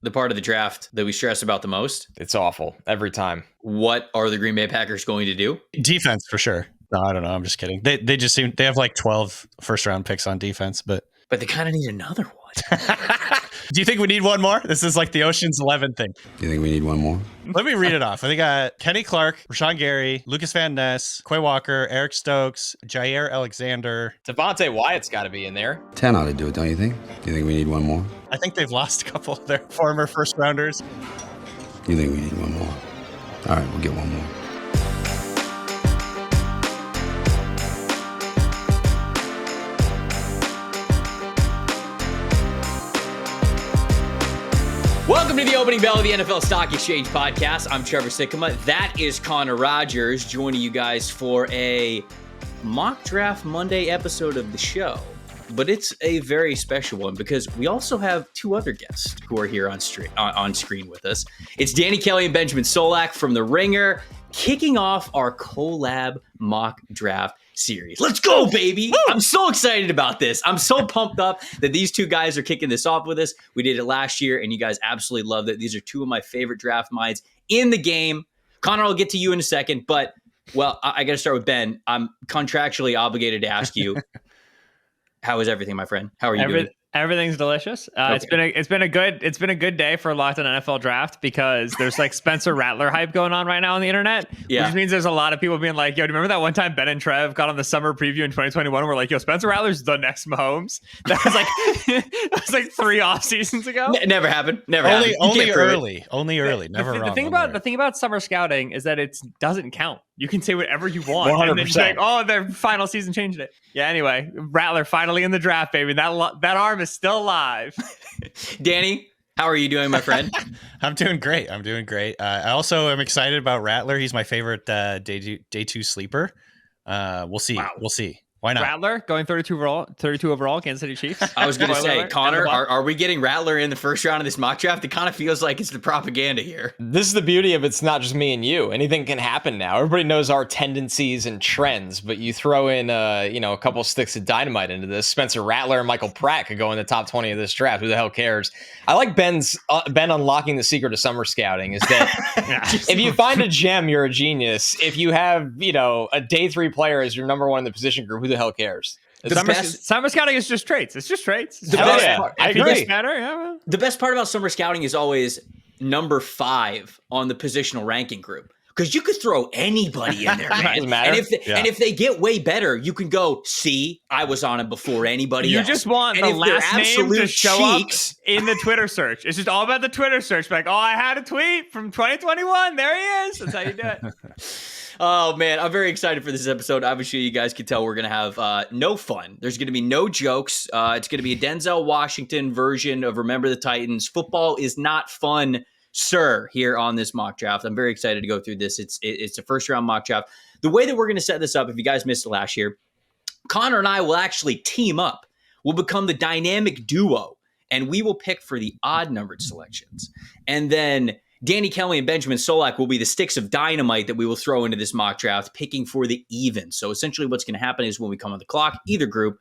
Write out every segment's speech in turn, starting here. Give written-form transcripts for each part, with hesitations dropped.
the part of the draft that we stress about the most. It's awful every time. What are the Green Bay Packers going to do? Defense for sure. No, I don't know. I'm just kidding. They just they have like 12 first round picks on defense, but they kind of need another one. Do you think we need one more? This is like the Ocean's 11 thing. Do you think we need one more? Let me read it off. I think Kenny Clark, Rashawn Gary, Lucas Van Ness, Quay Walker, Eric Stokes, Jair Alexander. Devontae Wyatt's got to be in there. 10 ought to do it, don't you think? Do you think we need one more? I think they've lost a couple of their former first rounders. You think we need one more? All right, we'll get one more. Welcome to the opening bell of the NFL Stock Exchange podcast. I'm Trevor Sikkema. That is Connor Rogers joining you guys for a mock draft Monday episode of the show. But it's a very special one because we also have two other guests who are here on screen with us. It's Danny Kelly and Benjamin Solak from The Ringer, kicking off our Collab mock draft series. Let's go, baby. Woo! I'm so excited about this. I'm so pumped up that these two guys are kicking this off with us. We did it last year, and you guys absolutely loved it. These are two of my favorite draft minds in the game. Connor, I'll get to you in a second, but, well, I got to start with Ben. I'm contractually obligated to ask you, how is everything, my friend? How are you doing? Everything's delicious. Okay. It's been a good day for Locked On NFL Draft because there's like Spencer Rattler hype going on right now on the internet, which means there's a lot of people being like, "Yo, do you remember that one time Ben and Trev got on the summer preview in 2021? And we're like, yo, Spencer Rattler's the next Mahomes." That was like 3 off seasons ago. Never happened. Never happened. Only early. Never wrong. The thing about summer scouting is that it doesn't count. You can say whatever you want. 100%. And then you're like, oh, their final season changed it. Yeah, anyway, Rattler finally in the draft, baby. That arm is still alive. Danny, how are you doing, my friend? I'm doing great. I also am excited about Rattler. He's my favorite day two sleeper. We'll see. Wow. We'll see. Why not? Rattler going 32 overall, Kansas City Chiefs. I was going to say, Connor, are we getting Rattler in the first round of this mock draft? It kind of feels like it's the propaganda here. This is the beauty of it's not just me and you. Anything can happen now. Everybody knows our tendencies and trends, but you throw in a couple sticks of dynamite into this. Spencer Rattler and Michael Pratt could go in the top 20 of this draft. Who the hell cares? I like Ben unlocking the secret of summer scouting is that if you find a gem, you're a genius. If you have, a day 3 player as your number one in the position group, who the hell cares? Summer scouting is just traits. It's just traits. I agree. The best part about summer scouting is always number 5 on the positional ranking group. Because you could throw anybody in there, man. Doesn't matter. And if they get way better, you can go, see, I was on it before anybody else. You just want the last name to show up in the Twitter search. It's just all about the Twitter search. Like, I had a tweet from 2021. There he is. That's how you do it. Oh, man, I'm very excited for this episode. Obviously, you guys can tell we're going to have no fun. There's going to be no jokes. It's going to be a Denzel Washington version of Remember the Titans. Football is not fun, sir, here on this mock draft. I'm very excited to go through this. It's a first-round mock draft. The way that we're going to set this up, if you guys missed it last year, Connor and I will actually team up. We'll become the dynamic duo, and we will pick for the odd-numbered selections. And then Danny Kelly and Benjamin Solak will be the sticks of dynamite that we will throw into this mock draft, picking for the even. So essentially what's going to happen is when we come on the clock, either group,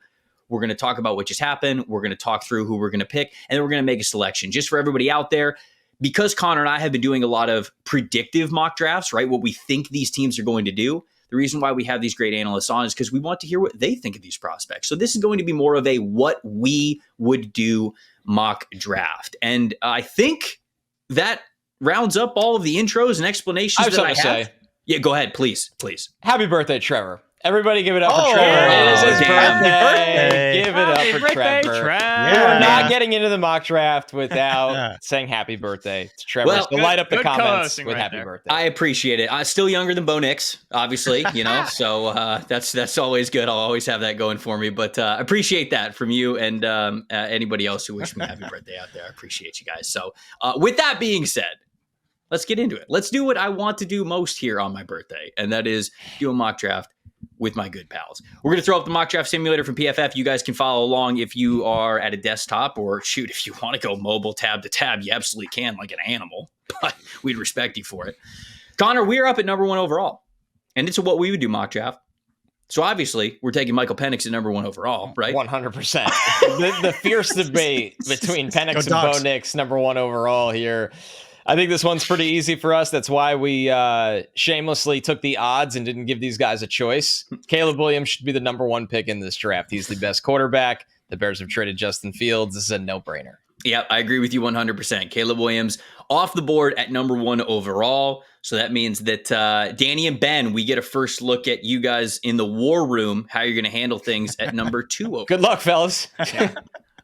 we're going to talk about what just happened. We're going to talk through who we're going to pick, and then we're going to make a selection. Just for everybody out there, because Connor and I have been doing a lot of predictive mock drafts, right? What we think these teams are going to do. The reason why we have these great analysts on is because we want to hear what they think of these prospects. So this is going to be more of a what we would do mock draft. And I think that rounds up all of the intros and explanations that I have. Say. Yeah, go ahead, please. Happy birthday, Trevor. Everybody give it up for Trevor. Yeah. It is his birthday. Give it Happy up for birthday, Trevor. Trev. We're not getting into the mock draft without saying happy birthday to Trevor. Well, so light up the good comments co-hosting with right happy there. birthday. I appreciate it. I'm still younger than Bo Nix, obviously, so that's always good. I'll always have that going for me. But I appreciate that from you and anybody else who wished me happy birthday out there. I appreciate you guys. So with that being said, let's get into it. Let's do what I want to do most here on my birthday, and that is do a mock draft with my good pals. We're going to throw up the mock draft simulator from PFF. You guys can follow along if you are at a desktop, or shoot, if you want to go mobile tab to tab, you absolutely can, like an animal, but we'd respect you for it. Connor, we're up at number 1 overall, and it's a what we would do mock draft. So obviously, we're taking Michael Penix at number 1 overall, right? 100%. The fierce debate between Penix and Bo Nix, number 1 overall here. I think this one's pretty easy for us. That's why we shamelessly took the odds and didn't give these guys a choice. Caleb Williams should be the number 1 pick in this draft. He's the best quarterback. The Bears have traded Justin Fields. This is a no-brainer. Yeah, I agree with you 100%. Caleb Williams off the board at number 1 overall. So that means that Danny and Ben, we get a first look at you guys in the war room, how you're going to handle things at number 2 overall. Good luck, fellas.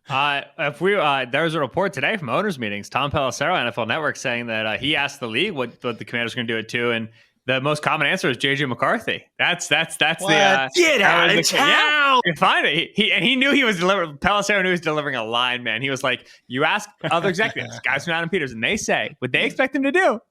If we there was a report today from owners meetings, Tom Pelissero, NFL Network, saying that he asked the league what the Commanders are going to do it to, and the most common answer is JJ McCarthy. That's what? the Get out of town. Yeah, you're fine. He knew he was delivering. Pelissero knew he was delivering a line, man. He was like, you ask other executives, guys from Adam Peters, and they say what they expect him to do.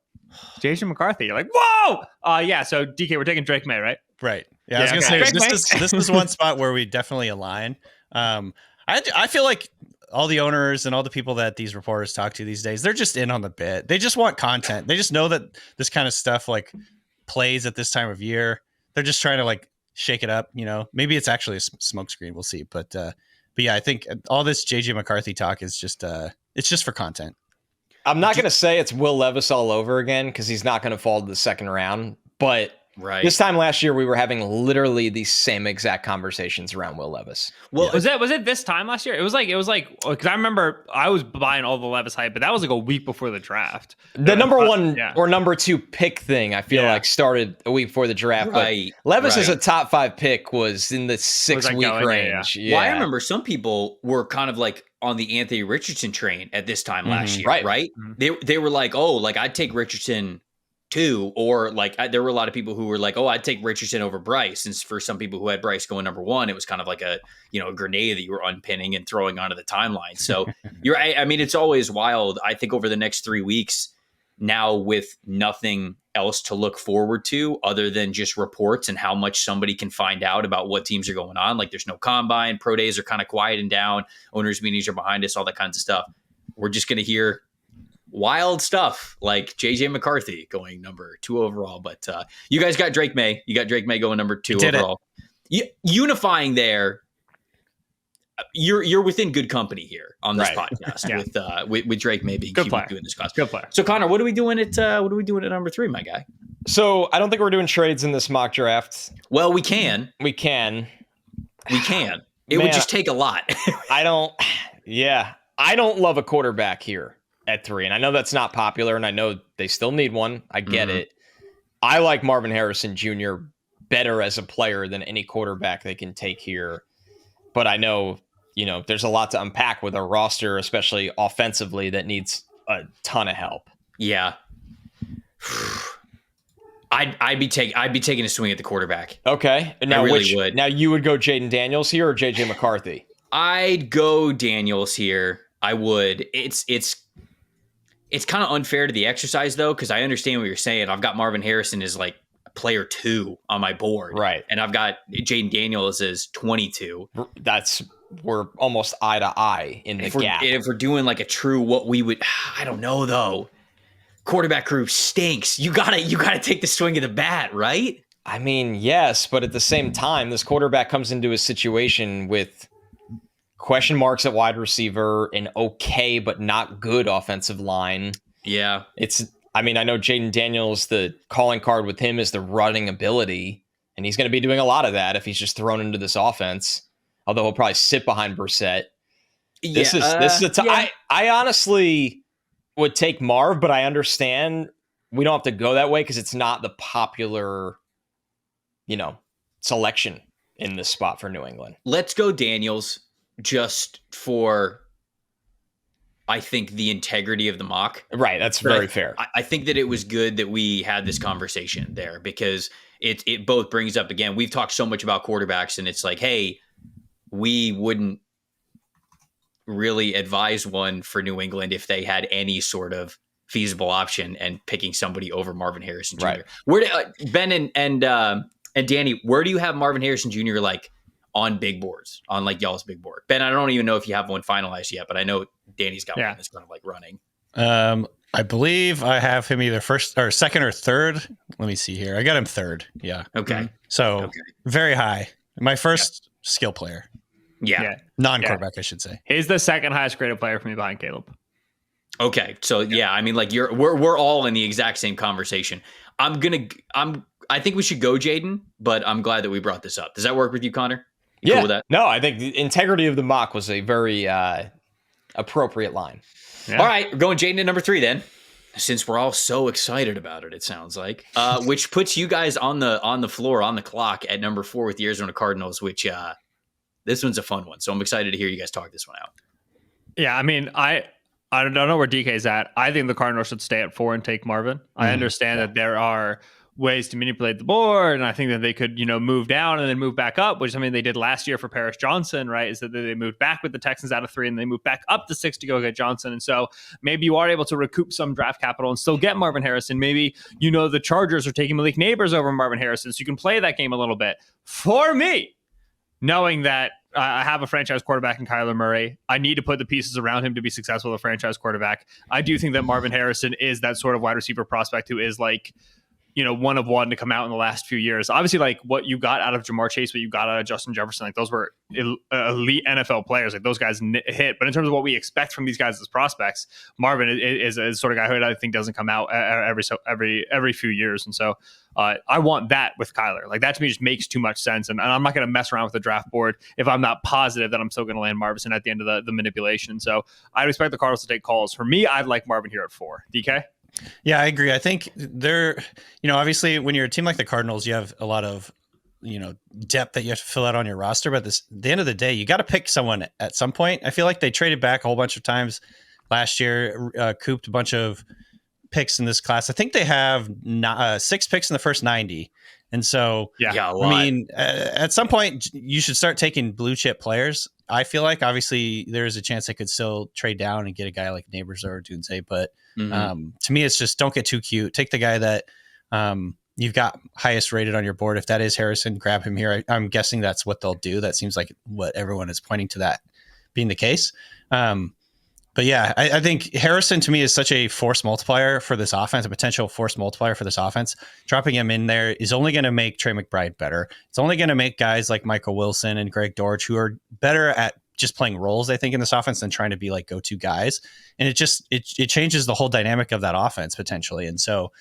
JJ McCarthy. You're like, whoa. Yeah. So DK, we're taking Drake May, right? Right. Yeah. I was gonna say this is one spot where we definitely align. I feel like all the owners and all the people that these reporters talk to these days, they're just in on the bit. They just want content. They just know that this kind of stuff like plays at this time of year. They're just trying to like shake it up. You know, maybe it's actually a smokescreen. We'll see. But yeah, I think all this JJ McCarthy talk is just it's just for content. I'm not going to say it's Will Levis all over again because he's not going to fall to the second round. But this time last year, we were having literally the same exact conversations around Will Levis. Well, was it this time last year? It was like because I remember I was buying all the Levis hype, but that was like a week before the draft. The number 1 or number 2 pick thing, I feel like started a week before the draft. Right. But Levis as a top 5 pick was in the 6-week range. Yeah. Well, I remember some people were kind of like on the Anthony Richardson train at this time last year, right? Mm-hmm. They were like, oh, like I'd take Richardson too, or like there were a lot of people who were like, oh, I'd take Richardson over Bryce. And for some people who had Bryce going number 1, it was kind of like a grenade that you were unpinning and throwing onto the timeline. So I mean, it's always wild. I think over the next 3 weeks now, with nothing else to look forward to other than just reports and how much somebody can find out about what teams are going on. Like there's no combine, pro days are kind of quieting down, owners meetings are behind us, all that kinds of stuff. We're just going to hear wild stuff like JJ McCarthy going number 2 overall. But you guys got Drake May. You got Drake May going number 2 overall. Unifying there. You're within good company here on this podcast with Drake May being doing this class. Good player. So Connor, what are we doing at number 3, my guy? So I don't think we're doing trades in this mock draft. Well, we can. We can. It would just take a lot. I don't love a quarterback here at 3. And I know that's not popular, and I know they still need one. I get it. I like Marvin Harrison Jr. better as a player than any quarterback they can take here. But I know, there's a lot to unpack with a roster, especially offensively, that needs a ton of help. Yeah. I'd be taking a swing at the quarterback. Okay. Now, I really would. Now you would go Jaden Daniels here or JJ McCarthy? I'd go Daniels here. I would. It's kind of unfair to the exercise, though, because I understand what you're saying. I've got Marvin Harrison as like player 2 on my board. Right. And I've got Jaden Daniels as 22. We're almost eye to eye in the gap. If we're doing like a true what we would, I don't know, though. Quarterback group stinks. You gotta take the swing of the bat, right? I mean, yes, but at the same time, this quarterback comes into a situation with question marks at wide receiver, an okay but not good offensive line. Yeah. I know Jaden Daniels, the calling card with him is the running ability, and he's going to be doing a lot of that if he's just thrown into this offense, although he'll probably sit behind Brissett. This is I honestly would take Marv, but I understand we don't have to go that way because it's not the popular, selection in this spot for New England. Let's go Daniels. Just for, I think, the integrity of the mock. Right, that's very fair. I think that it was good that we had this conversation there because it both brings up, again, we've talked so much about quarterbacks, and it's like, hey, we wouldn't really advise one for New England if they had any sort of feasible option and picking somebody over Marvin Harrison Jr. Right. Where Ben and Danny, where do you have Marvin Harrison Jr. like on big boards, on like y'all's big board? Ben, I don't even know if you have one finalized yet, but I know Danny's got one that's kind of like running. I believe I have him either first or second or third. Let me see here. I got him third. Yeah. Okay. So very high. My first skill player. Yeah. Non-quarterback, I should say. He's the second highest graded player for me behind Caleb. Okay. So I mean, like we're all in the exact same conversation. I think we should go Jaden, but I'm glad that we brought this up. Does that work with you, Connor? Yeah. Cool with that? No, I think the integrity of the mock was a very appropriate line. Yeah. All right, we're going Jaden at number 3 then, since we're all so excited about it. It sounds like, which puts you guys on the floor on the clock at number 4 with the Arizona Cardinals. Which this one's a fun one, so I'm excited to hear you guys talk this one out. Yeah, I mean, I don't know where DK's at. I think the Cardinals should stay at 4 and take Marvin. I understand that there are ways to manipulate the board, and I think that they could, move down and then move back up, which they did last year for Paris Johnson, right? Is that they moved back with the Texans out of 3 and they moved back up to 6 to go get Johnson. And so maybe you are able to recoup some draft capital and still get Marvin Harrison. Maybe, the Chargers are taking Malik Neighbors over Marvin Harrison, so you can play that game a little bit. For me, knowing that I have a franchise quarterback in Kyler Murray, I need to put the pieces around him to be successful with a franchise quarterback. I do think that Marvin Harrison is that sort of wide receiver prospect who is like, one of one to come out in the last few years. Obviously, like what you got out of Jamar Chase, what you got out of Justin Jefferson, like those were elite NFL players. Like those guys hit. But in terms of what we expect from these guys as prospects, Marvin is a sort of guy who I think doesn't come out every few years. And so I want that with Kyler. Like that to me just makes too much sense. And I'm not going to mess around with the draft board if I'm not positive that I'm still going to land Marvin at the end of the manipulation. So I'd expect the Cardinals to take calls. For me, I'd like Marvin here at 4. DK? Yeah, I agree. I think they're, obviously when you're a team like the Cardinals, you have a lot of, depth that you have to fill out on your roster. But at the end of the day, you got to pick someone at some point. I feel like they traded back a whole bunch of times last year, cooped a bunch of picks in this class. I think they have 6 picks in the first 90. And so, I mean, at some point you should start taking blue chip players. I feel like obviously there's a chance they could still trade down and get a guy like Neighbors or Dunze, but to me, it's just don't get too cute. Take the guy that you've got highest rated on your board. If that is Harrison, grab him here. I'm guessing that's what they'll do. That seems like what everyone is pointing to that being the case. But yeah, I think Harrison to me is such a force multiplier for this offense, a potential force multiplier for this offense. Dropping him in there is only going to make Trey McBride better. It's only going to make guys like Michael Wilson and Greg Dortch, who are better at just playing roles, I think, in this offense than trying to be like go-to guys. And it changes the whole dynamic of that offense potentially. And so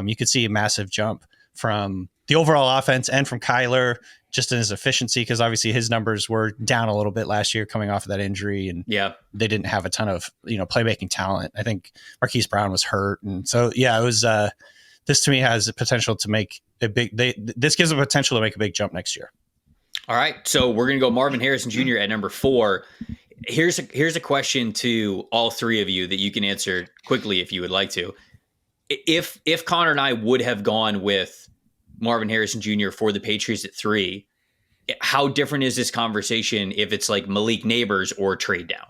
you could see a massive jump from the overall offense and from Kyler just in his efficiency, because obviously his numbers were down a little bit last year coming off of that injury, and they didn't have a ton of playmaking talent. I think Marquise Brown was hurt, and so it was this to me has the potential to make this gives a potential to make a big jump next year. All right, so we're gonna go Marvin Harrison Jr. at number 4. Here's a question to all 3 of you that you can answer quickly if you would like to. If Connor and I would have gone with Marvin Harrison Jr. for the Patriots at 3, how different is this conversation if it's like Malik Neighbors or trade down?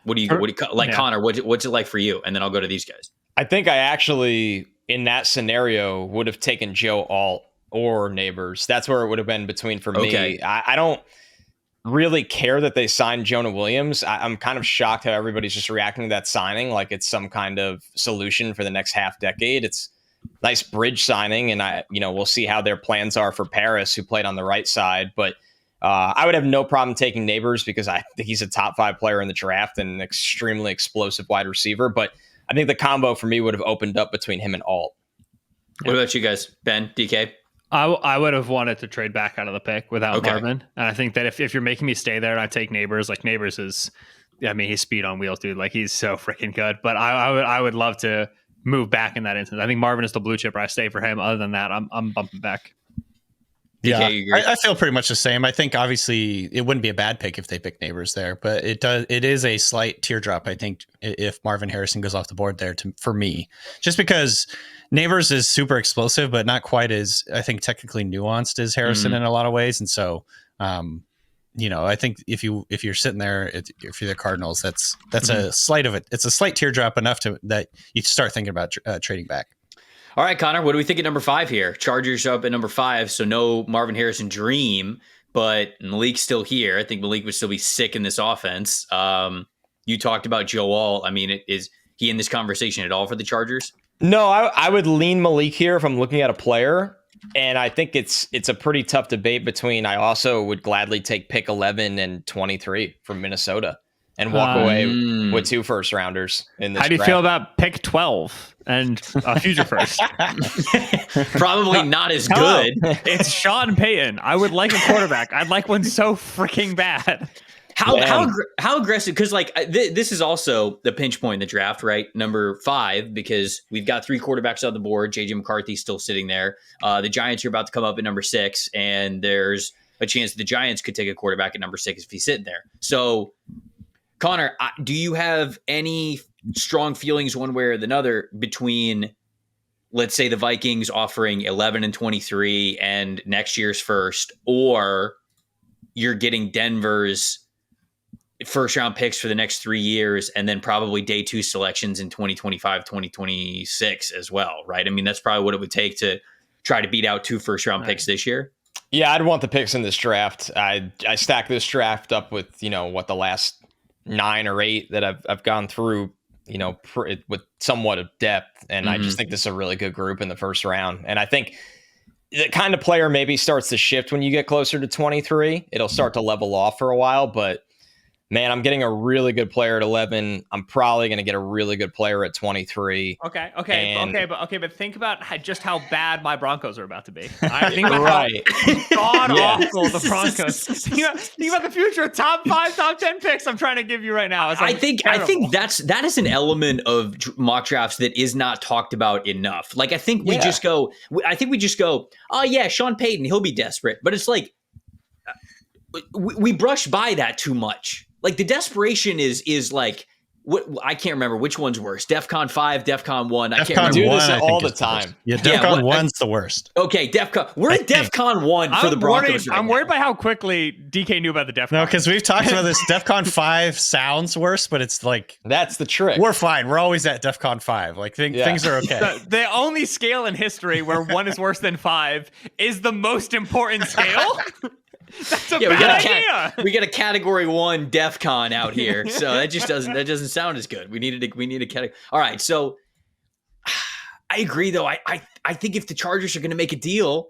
What do you like, Connor? What's it like for you? And then I'll go to these guys. I think I actually, in that scenario, would have taken Joe Alt or Neighbors. That's where it would have been between for me. I don't really care that they signed Jonah Williams. I'm kind of shocked how everybody's just reacting to that signing like it's some kind of solution for the next half decade. It's nice bridge signing, and we'll see how their plans are for Paris, who played on the right side. But I would have no problem taking Neighbors because I think he's a top 5 player in the draft and an extremely explosive wide receiver. But I think the combo for me would have opened up between him and Alt. What about you guys, Ben, DK? I would have wanted to trade back out of the pick without Marvin. And I think that if you're making me stay there and I take Neighbors, like Neighbors is, he's speed on wheels, dude. Like he's so freaking good. But I would love to move back in that instance. I think Marvin is the blue chip. I stay for him. Other than that, I'm bumping back. Yeah, I feel pretty much the same. I think obviously it wouldn't be a bad pick if they pick Neighbors there, but it is a slight teardrop, I think, if Marvin Harrison goes off the board there for me, just because Neighbors is super explosive, but not quite as, I think, technically nuanced as Harrison in a lot of ways. And so, I think if you're sitting there, if you're the Cardinals, that's a slight teardrop enough that you start thinking about trading back. All right, Connor, what do we think at number 5 here? Chargers up at number 5, so no Marvin Harrison dream, but Malik's still here. I think Malik would still be sick in this offense. You talked about Joe Alt. I mean, he in this conversation at all for the Chargers? No, I would lean Malik here if I'm looking at a player. And I think it's a pretty tough debate between. I also would gladly take pick 11 and 23 from Minnesota and walk away with 2 first rounders in this. How do you draft. feel about pick 12 and a future first? Probably not as good. It's Sean Payton. I would like a quarterback. I'd like one so freaking bad. How aggressive? Because like this is also the pinch point in the draft, right? Number 5, because we've got 3 quarterbacks on the board. JJ McCarthy's still sitting there. The Giants are about to come up at number 6, and there's a chance the Giants could take a quarterback at number 6 if he's sitting there. So, Connor, do you have any strong feelings one way or the other between, let's say, the Vikings offering 11 and 23 and next year's first, or you're getting Denver's first round picks for the next 3 years and then probably day 2 selections in 2025, 2026 as well, right? I mean, that's probably what it would take to try to beat out 2 first round picks this year. Yeah, I'd want the picks in this draft. I stack this draft up with, what the last 9 or 8 that I've gone through, with somewhat of depth. And I just think this is a really good group in the first round. And I think the kind of player maybe starts to shift when you get closer to 23. It'll start to level off for a while, but man, I'm getting a really good player at 11. I'm probably going to get a really good player at 23. Okay, but think about just how bad my Broncos are about to be. I think about how god-awful the Broncos. Think about the future top 5, top 10 picks I'm trying to give you right now. I think that is an element of mock drafts that is not talked about enough. Like I think we just go, oh yeah, Sean Payton, he'll be desperate. But it's like we brush by that too much. Like the desperation is like what I can't remember which one's worse. DEFCON 5, DEFCON 1. I can't remember. Do this all the time. Yeah, DEFCON 1's the worst. Okay, DEFCON. We're at DEFCON 1 for the Broncos. I'm worried by how quickly DK knew about the DEFCON. No, because we've talked about this. DEFCON 5 sounds worse, but it's like that's the trick. We're fine. We're always at DEFCON 5. Like things are okay. The only scale in history where 1 is worse than 5 is the most important scale. That's a bad idea. We get a category 1 DEF CON out here. So that doesn't sound as good. We need a category. All right. So I agree though. I think if the Chargers are going to make a deal,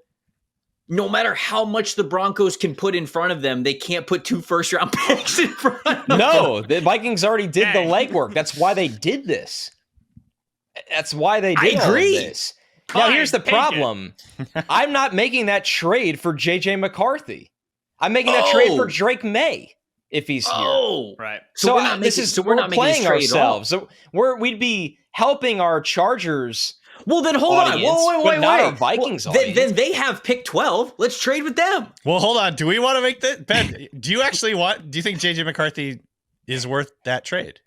no matter how much the Broncos can put in front of them, they can't put 2 first round picks in front of them. No, the Vikings already did the legwork. That's why they did this. That's why they did all of this. Now here's the problem. I'm not making that trade for JJ McCarthy. I'm making that trade for Drake May if he's here. Oh, right. So we're not playing ourselves. So we'd be helping our Chargers. Well, then hold on. Wait. Not our Vikings. Then they have pick 12. Let's trade with them. Well, hold on. Do we want to make that Ben? Do you think JJ McCarthy is worth that trade?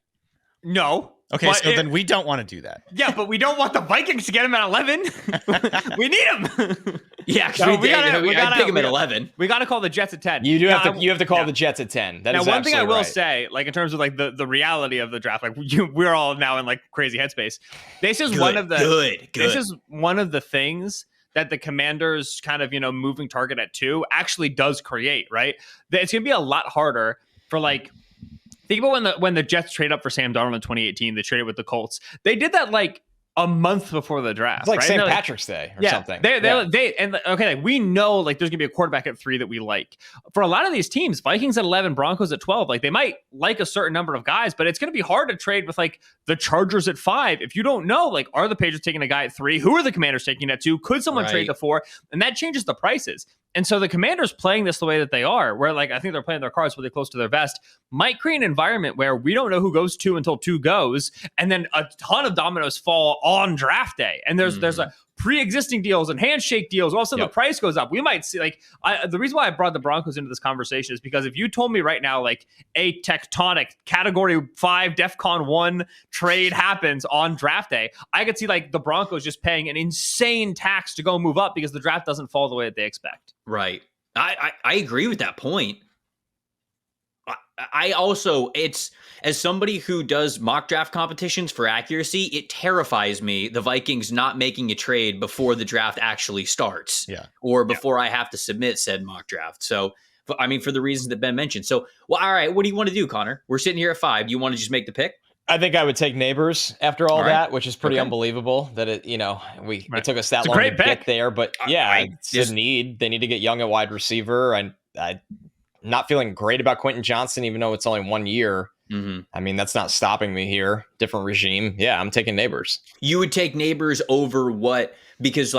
No. Okay, so then we don't want to do that. Yeah, but we don't want the Vikings to get him at 11. We need him. Yeah, because we gotta pick him at 11. We got to call the Jets at 10. You have to call the Jets at 10. That is one thing I will right. say, like in terms of like the reality of the draft, like we're all now in like crazy headspace. This is one of the This is one of the things that the Commanders kind of moving target at 2 actually does create. Right, it's gonna be a lot harder for like. Think about when the Jets trade up for Sam Darnold in 2018. They traded with the Colts. They did that like a month before the draft. It's like right? St. Patrick's Day or something. We know like there's gonna be a quarterback at 3 that we like. For a lot of these teams, Vikings at 11, Broncos at 12, like they might like a certain number of guys, but it's gonna be hard to trade with like the Chargers at 5 if you don't know like are the Patriots taking a guy at 3? Who are the Commanders taking at 2? Could someone trade to 4? And that changes the prices. And so the Commanders playing this the way that they are, where like I think they're playing their cards really close to their vest, might create an environment where we don't know who goes 2 until 2 goes, and then a ton of dominoes fall on draft day. And there's a pre-existing deals and handshake deals. All of a sudden the price goes up. We might see like the reason why I brought the Broncos into this conversation is because if you told me right now like a tectonic category 5 DEFCON 1 trade happens on draft day, I could see like the Broncos just paying an insane tax to go move up because the draft doesn't fall the way that they expect. Right. I agree with that point. I also, it's as somebody who does mock draft competitions for accuracy, it terrifies me the Vikings not making a trade before the draft actually starts, or before I have to submit said mock draft. So, I mean, for the reasons that Ben mentioned. So, well, all right, what do you want to do, Connor? We're sitting here at 5. You want to just make the pick? I think I would take Neighbors after all that, which is pretty Okay. unbelievable that it took us that long to get there. But it's a need. They need to get young at wide receiver. And I'm not feeling great about Quentin Johnson, even though it's only 1 year. Mm-hmm. I mean, that's not stopping me here. Different regime. Yeah, I'm taking Neighbors. You would take Neighbors over what? Because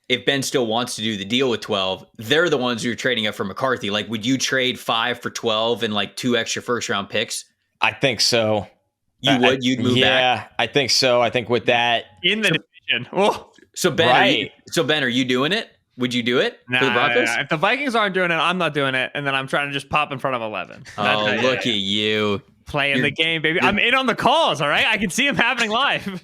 if Ben still wants to do the deal with 12, they're the ones who are trading up for McCarthy. Like, would you trade 5 for 12 and 2 extra first round picks? I think so. You would? You'd move back? Yeah, I think so. I think with that in the division. Oh. So Ben, are you doing it? Would you do it for the Broncos? If the Vikings aren't doing it, I'm not doing it. And then I'm trying to just pop in front of 11. Look at you. Playing the game, baby. I'm in on the calls, all right? I can see him happening live.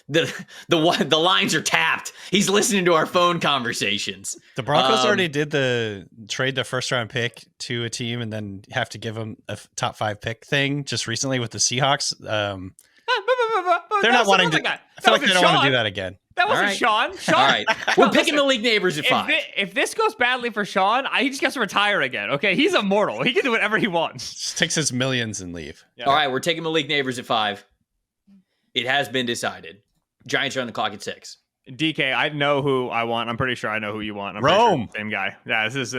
The lines are tapped. He's listening to our phone conversations. The Broncos already did the trade the first round pick to a team and then have to give them a top 5 pick thing just recently with the Seahawks. They're not wanting to. I feel like they don't want to do that again. That wasn't Sean. All right. We're picking the league neighbors at 5. If this goes badly for Sean, he just gets to retire again. Okay, he's immortal. He can do whatever he wants. Just takes his millions and leave. Yeah. All right, we're taking the league neighbors at 5. It has been decided. Giants are on the clock at 6. DK, I know who I want. I'm pretty sure I know who you want. I'm Rome, sure same guy. Yeah, this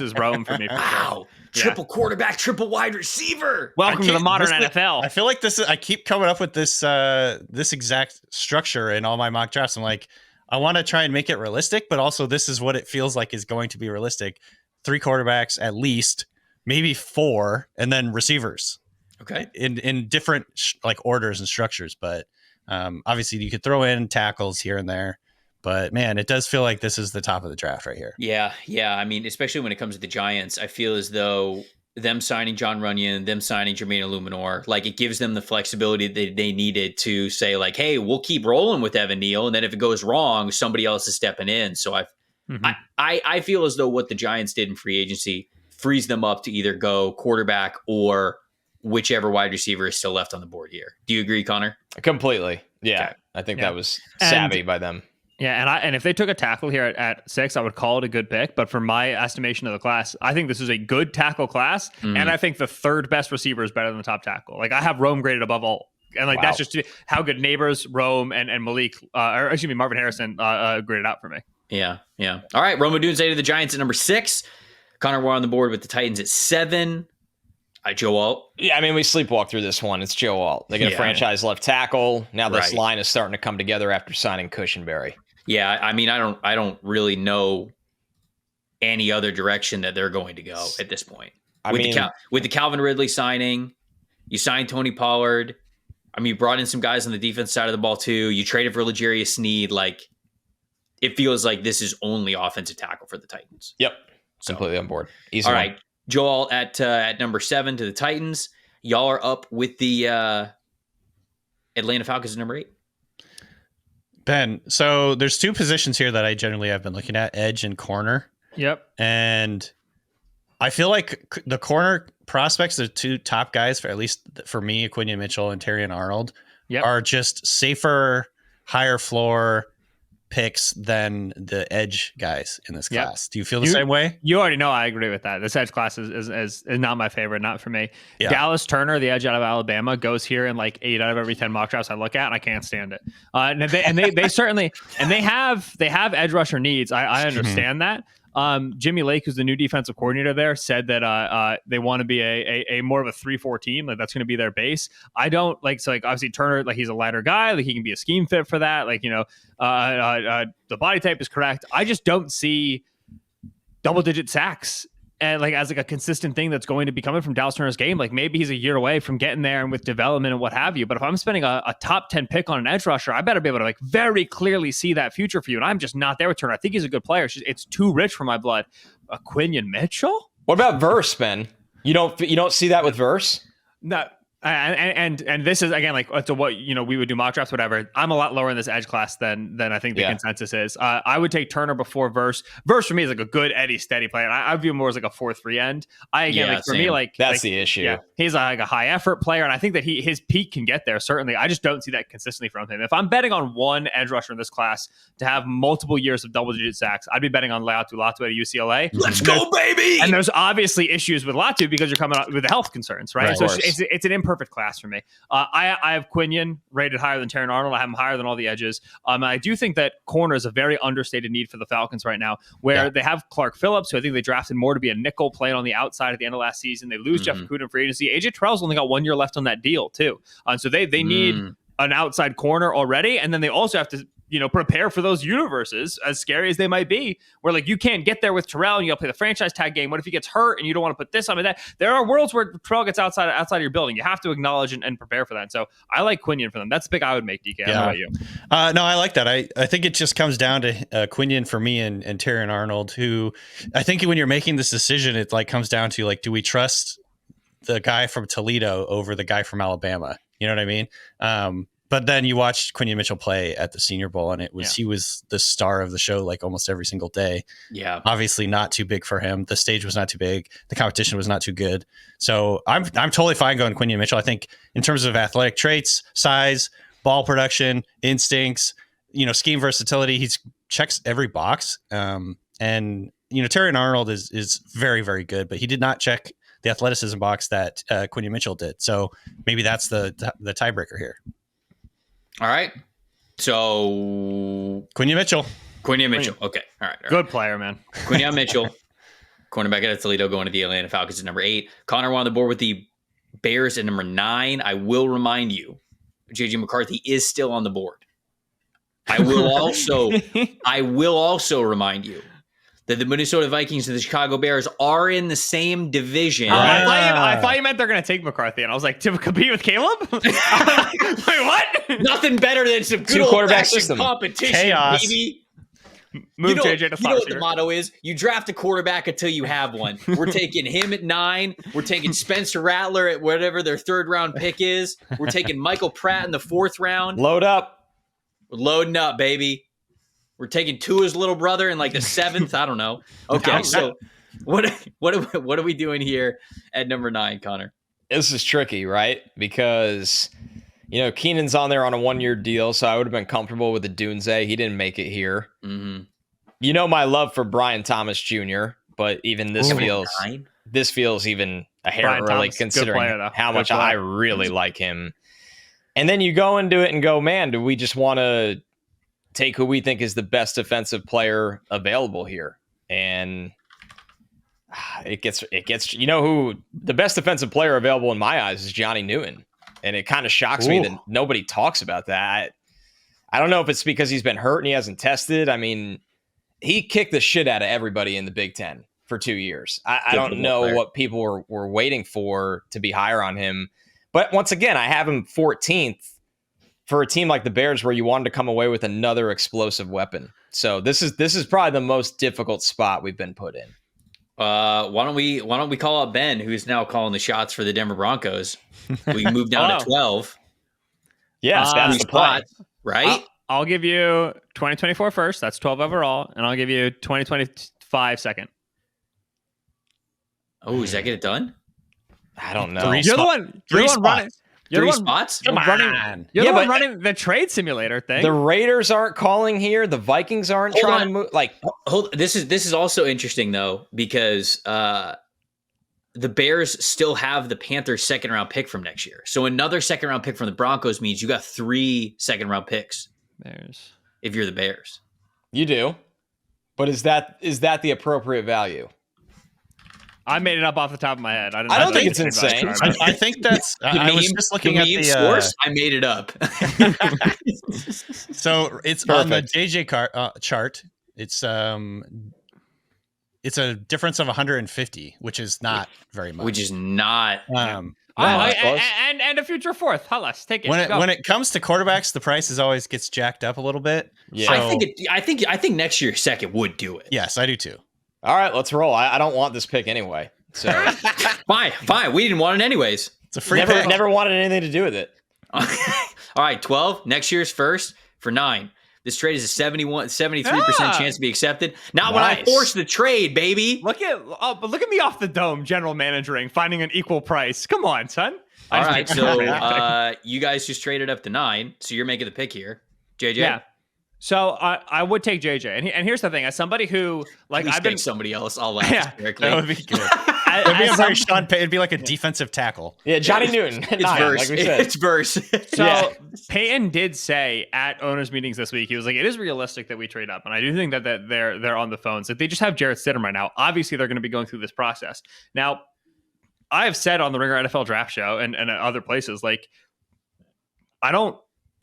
is Rome for me. For wow, sure. Triple quarterback, triple wide receiver. Welcome to the modern NFL. I feel like I keep coming up with this exact structure in all my mock drafts. I'm like, I want to try and make it realistic, but also this is what it feels like is going to be realistic. 3 quarterbacks at least, maybe 4, and then receivers. Okay, in different orders and structures, but. Obviously, you could throw in tackles here and there, but man, it does feel like this is the top of the draft right here. Yeah. I mean, especially when it comes to the Giants, I feel as though them signing John Runyon, them signing Jermaine Illuminor, it gives them the flexibility that they needed to say, hey, we'll keep rolling with Evan Neal, and then if it goes wrong, somebody else is stepping in. So I feel as though what the Giants did in free agency frees them up to either go quarterback or whichever wide receiver is still left on the board here. Do you agree, Connor? Completely. Yeah. Okay. I think that was savvy by them. Yeah, and if they took a tackle here at 6, I would call it a good pick. But for my estimation of the class, I think this is a good tackle class, and I think the 3rd best receiver is better than the top tackle. I have Rome graded above all, and that's just how good Neighbors, Rome, and Malik, Marvin Harrison graded out for me. Yeah. All right, Rome Odunze to the Giants at number 6. Connor, we're on the board with the Titans at 7. Joe Alt. Yeah, I mean, we sleepwalk through this one. It's Joe Alt. They get a franchise left tackle. Now this line is starting to come together after signing Cushenberry. Yeah, I mean, I don't really know any other direction that they're going to go at this point. With the Calvin Ridley signing, you signed Tony Pollard. I mean, you brought in some guys on the defense side of the ball too. You traded for L'Jarius Sneed. It feels like this is only offensive tackle for the Titans. Yep, completely on board. Easy all one. Right. Joel at number 7 to the Titans. Y'all are up with the Atlanta Falcons at number 8. Ben, so there's 2 positions here that I generally have been looking at, edge and corner. Yep. And I feel like the corner prospects, the 2 top guys, for at least for me, Quinion Mitchell and Terrion Arnold, are just safer, higher floor picks than the edge guys in this class. Do you feel the same way? You already know I agree with that. This edge class is not my favorite, not for me. Yeah. Dallas Turner, the edge out of Alabama, goes here in 8 out of every 10 mock drafts I look at, and I can't stand it. And they certainly they have edge rusher needs. I understand that. Jimmy Lake, who's the new defensive coordinator there, said that they want to be a more of a 3-4 team. That's going to be their base. I don't obviously Turner, he's a lighter guy. He can be a scheme fit for that. The body type is correct. I just don't see double-digit sacks and as a consistent thing that's going to be coming from Dallas Turner's game. Maybe he's a year away from getting there and with development and what have you. But if I'm spending a top 10 pick on an edge rusher, I better be able to very clearly see that future for you. And I'm just not there with Turner. I think he's a good player. It's too rich for my blood. Quinion Mitchell? What about Verse, Ben? You don't see that with Verse? No. And this is again to what we would do mock drafts, whatever. I'm a lot lower in this edge class than I think the consensus is. I would take Turner before Verse. Verse for me is a good Eddie steady player. I view him more as a 4-3 end. For me that's the issue. Yeah, he's a high effort player, and I think that his peak can get there. Certainly, I just don't see that consistently from him. If I'm betting on one edge rusher in this class to have multiple years of double digit sacks, I'd be betting on Latu Latu at UCLA. Let's go, baby! And there's obviously issues with Latu because you're coming out with the health concerns, right? So it's an imperfect perfect class for me. I have Quinion rated higher than Terran Arnold. I have him higher than all the edges. I do think that corner is a very understated need for the Falcons right now, where they have Clark Phillips, who I think they drafted more to be a nickel playing on the outside at the end of last season. They lose Jeff Okudah in free agency. AJ Terrell's only got 1 year left on that deal too. So they need an outside corner already, and then they also have to prepare for those universes, as scary as they might be, where like you can't get there with Terrell and you got to play the franchise tag game. What if he gets hurt and you don't want to put this on that? There are worlds where Terrell gets outside of your building. You have to acknowledge and prepare for that. And so I like Quinion for them. That's the pick I would make, DK. I don't know about you. No, I like that. I think it just comes down to Quinion for me and Terran Arnold, who I think when you're making this decision, it like comes down to like, do we trust the guy from Toledo over the guy from Alabama? You know what I mean? But then you watched Quinion Mitchell play at the Senior Bowl, and he was the star of the show like almost every single day. Yeah, obviously not too big for him. The stage was not too big. The competition was not too good. So I'm totally fine going Quinion Mitchell. I think in terms of athletic traits, size, ball production, instincts, scheme versatility, he checks every box. And Terran Arnold is very, very good, but he did not check the athleticism box that Quinion Mitchell did. So maybe that's the tiebreaker here. All right. So Quinion Mitchell. Okay. All right. Good player, man. Quinion Mitchell, cornerback out of Toledo, going to the Atlanta Falcons at number 8. Connor on the board with the Bears at number 9. I will remind you, JJ McCarthy is still on the board. I will also remind you that the Minnesota Vikings and the Chicago Bears are in the same division. I thought you meant they're going to take McCarthy, and I was like, to compete with Caleb? Wait, what? Nothing better than some good old-fashioned competition, chaos. baby. Move JJ to 5. You know what the motto is? You draft a quarterback until you have one. We're taking him at 9. We're taking Spencer Rattler at whatever their 3rd-round pick is. We're taking Michael Pratt in the 4th round. Load up. We're loading up, baby. We're taking Tua's little brother in like the 7th. I don't know. Okay, so what are we doing here at number 9, Connor? This is tricky, right? Because Keenan's on there on a 1-year deal, so I would have been comfortable with the Dunze. He didn't make it here. Mm-hmm. My love for Brian Thomas Jr., but even this feels even a hair Brian early, Thomas, considering player, how much I really like him. And then you go into it and go, man, do we just want to take who we think is the best defensive player available here? And it gets who the best defensive player available in my eyes is Johnny Newton. And it kind of shocks me that nobody talks about that. I don't know if it's because he's been hurt and he hasn't tested. I mean, he kicked the shit out of everybody in the Big Ten for 2 years. I don't know what people were waiting for to be higher on him. But once again, I have him 14th for a team like the Bears, where you wanted to come away with another explosive weapon. So this is probably the most difficult spot we've been put in. Why don't we call up Ben, who's now calling the shots for the Denver Broncos? We can move down to 12. Yes, that's the plot, right? I'll give you 2024 first. That's 12 overall, and I'll give you 2025 second. Oh, is that get it done? I don't know. You're the one running. You're 3 the one spots? Come on. You're the one running the trade simulator thing. The Raiders aren't calling here. The Vikings aren't trying to move. This is also interesting though, because the Bears still have the Panthers' 2nd-round pick from next year. So another 2nd-round pick from the Broncos means you got 3 2nd-round picks. Bears. If you're the Bears, you do. But is that the appropriate value? I made it up off the top of my head. I don't think it's insane. I think that's. I was just looking at the source. I made it up. So it's perfect. On the JJ chart. It's a difference of 150, which is not very much. Which is not. And a future 4th. Hellas, take it. When it comes to quarterbacks, the price always gets jacked up a little bit. Yeah, so, I think next year 2nd would do it. Yes, I do too. All right, let's roll. I don't want this pick anyway. So fine. We didn't want it anyways. It's a free pick. Never wanted anything to do with it. All right, 12. Next year's first for 9. This trade is a 73% chance to be accepted. Not when I force the trade, baby. Look at me off the dome, general managering, finding an equal price. Come on, son. All right, so you guys just traded up to 9, so you're making the pick here, JJ. Yeah. So I would take JJ, and here's the thing: as somebody who I've been somebody else, I'll laugh. That would be good. It'd be a very Sean Payton. It'd be like a defensive tackle. Yeah, Johnny Newton. It's verse. Like we said. It's verse. So Payton did say at owners meetings this week, he was like, "It is realistic that we trade up," and I do think that they're on the phones. Like they just have Jarrett Stidham right now. Obviously, they're going to be going through this process now. I have said on the Ringer NFL Draft Show and other places, like, I don't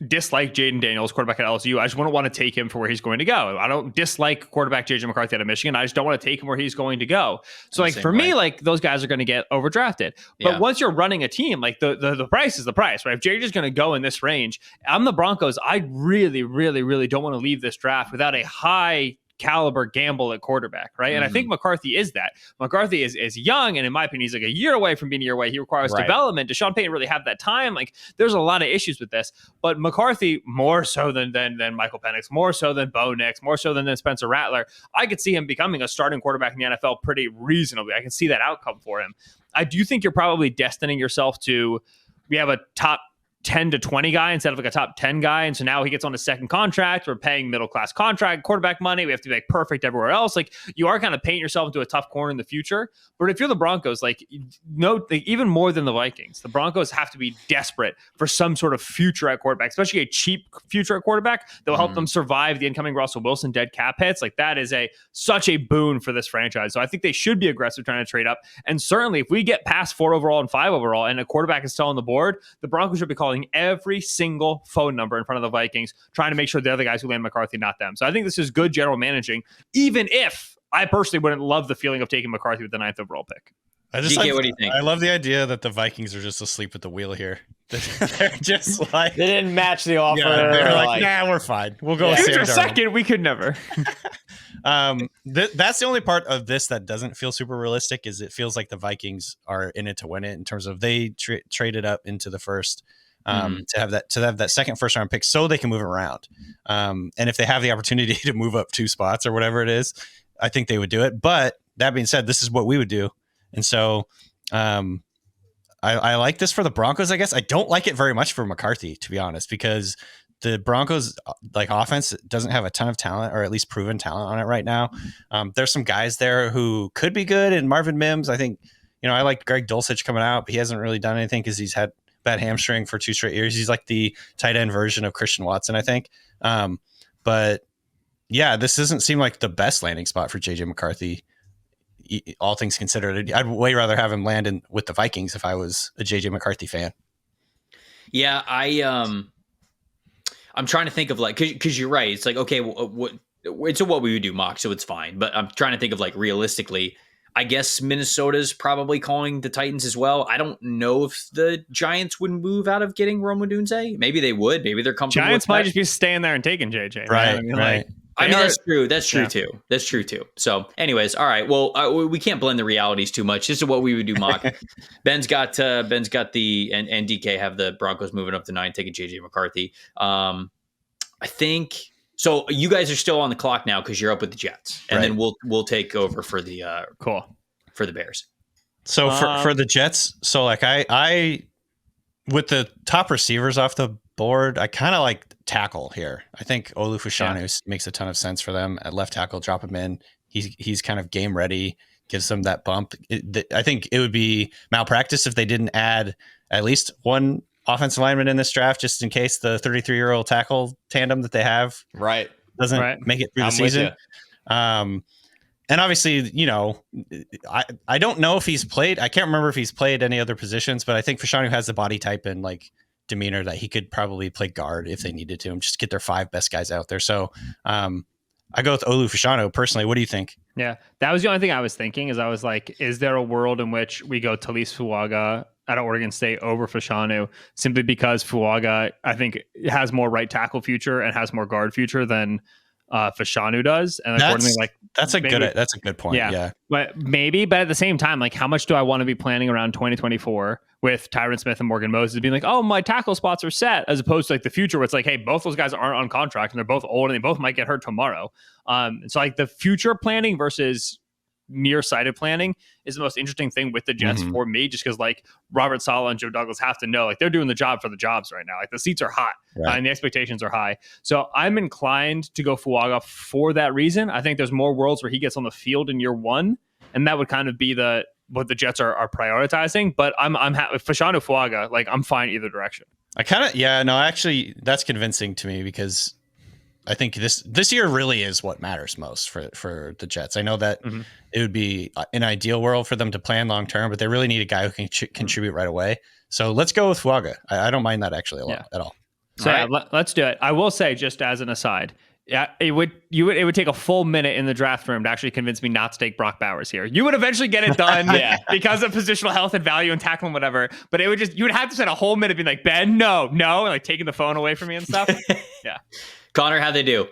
dislike Jaden Daniels, quarterback at LSU. I just wouldn't want to take him for where he's going to go. I don't dislike quarterback JJ McCarthy out of Michigan. I just don't want to take him where he's going to go. So, like, for me, like, those guys are going to get overdrafted. But once you're running a team, like, the price is the price, right? If JJ's going to go in this range, I'm the Broncos. I really, really, really don't want to leave this draft without a high caliber gamble at quarterback, right? And I think McCarthy is that. McCarthy is young, and in my opinion, he's like a year away from being a year away. He requires development. Does Sean Payton really have that time? Like, there's a lot of issues with this. But McCarthy, more so than Michael Penix, more so than Bo Nix, more so than Spencer Rattler, I could see him becoming a starting quarterback in the NFL pretty reasonably. I can see that outcome for him. I do think you're probably destining yourself to, we have a top 10 to 20 guy instead of like a top 10 guy. And so now he gets on a second contract. We're paying middle-class contract, quarterback money. We have to be like perfect everywhere else. Like, you are kind of painting yourself into a tough corner in the future. But if you're the Broncos, like, even more than the Vikings, the Broncos have to be desperate for some sort of future at quarterback, especially a cheap future at quarterback that will help them survive the incoming Russell Wilson dead cap hits. Like, that is such a boon for this franchise. So I think they should be aggressive trying to trade up. And certainly if we get past 4 overall and 5 overall and a quarterback is still on the board, the Broncos should be calling every single phone number in front of the Vikings, trying to make sure they're the guys who land McCarthy, not them. So I think this is good general managing, even if I personally wouldn't love the feeling of taking McCarthy with the 9th overall pick. What do you think? I love the idea that the Vikings are just asleep at the wheel here. They're just like, they didn't match the offer. Yeah, they're like, nah, we're fine. We'll go with Sam Darnold. Second, we could never. That's the only part of this that doesn't feel super realistic. Is it feels like the Vikings are in it to win it in terms of they traded up into the first. To have that second first round pick so they can move around. And if they have the opportunity to move up 2 spots or whatever it is, I think they would do it. But that being said, this is what we would do. And so I like this for the Broncos, I guess. I don't like it very much for McCarthy, to be honest, because the Broncos like offense doesn't have a ton of talent, or at least proven talent on it right now. There's some guys there who could be good, and Marvin Mims, I think, I like Greg Dulcich coming out, but he hasn't really done anything because he's had bad hamstring for 2 straight years. He's like the tight end version of Christian Watson, I think. But yeah, this doesn't seem like the best landing spot for JJ McCarthy, all things considered. I'd way rather have him land with the Vikings if I was a JJ McCarthy fan. Yeah, I'm trying to think of like, because you're right. It's like, okay, what we would do, mock, so it's fine. But I'm trying to think of like realistically. I guess Minnesota's probably calling the Titans as well. I don't know if the Giants would move out of getting Rome Odunze. Maybe they would. Maybe they're comfortable. Giants might just be staying there and taking JJ. Right. That's true. That's true too. That's true too. So, anyways, all right. Well, we can't blend the realities too much. This is what we would do, mock. Ben's got the and DK have the Broncos moving up to 9, taking JJ McCarthy. I think. So you guys are still on the clock now because you're up with the Jets, and then we'll take over for the for the Bears. So for the Jets, so like I with the top receivers off the board, I kind of like tackle here. I think Olu Fashanu makes a ton of sense for them at left tackle. Drop him in. He's kind of game ready. Gives them that bump. I think it would be malpractice if they didn't add at least one offensive lineman in this draft, just in case the 33-year-old tackle tandem that they have doesn't make it through the season. And obviously, I don't know if he's played. I can't remember if he's played any other positions, but I think Fashanu has the body type and like demeanor that he could probably play guard if they needed to, and just get their 5 best guys out there. So I go with Olu Fashanu personally. What do you think? Yeah, that was the only thing I was thinking. Is I was like, is there a world in which we go Talise Fuaga out of Oregon State over Fashanu, simply because Fuaga, I think, has more right tackle future and has more guard future than Fashanu does, and accordingly, that's a good point. Yeah, but at the same time, like, how much do I want to be planning around 2024 with Tyron Smith and Morgan Moses being like, oh, my tackle spots are set, as opposed to like the future where it's like, hey, both those guys aren't on contract and they're both old and they both might get hurt tomorrow. So like the future planning versus nearsighted planning is the most interesting thing with the Jets for me, just because like Robert Saleh and Joe Douglas have to know, like, they're doing the job for the jobs right now. Like, the seats are hot and the expectations are high. So I'm inclined to go Fuaga for that reason. I think there's more worlds where he gets on the field in year 1, and that would kind of be the what the Jets are prioritizing. But I'm happy. Fashanu Fuaga, like I'm fine either direction. Actually, that's convincing to me because I think this year really is what matters most for the Jets. I know that it would be an ideal world for them to plan long term, but they really need a guy who can contribute right away. So let's go with Fuaga. I don't mind that actually a lot at all. So let's do it. I will say, just as an aside, it would take a full minute in the draft room to actually convince me not to take Brock Bowers here. You would eventually get it done because of positional health and value and tackling, whatever. But you would have to spend a whole minute being like, Ben, no, and like taking the phone away from me and stuff. Yeah. Connor, how'd they do?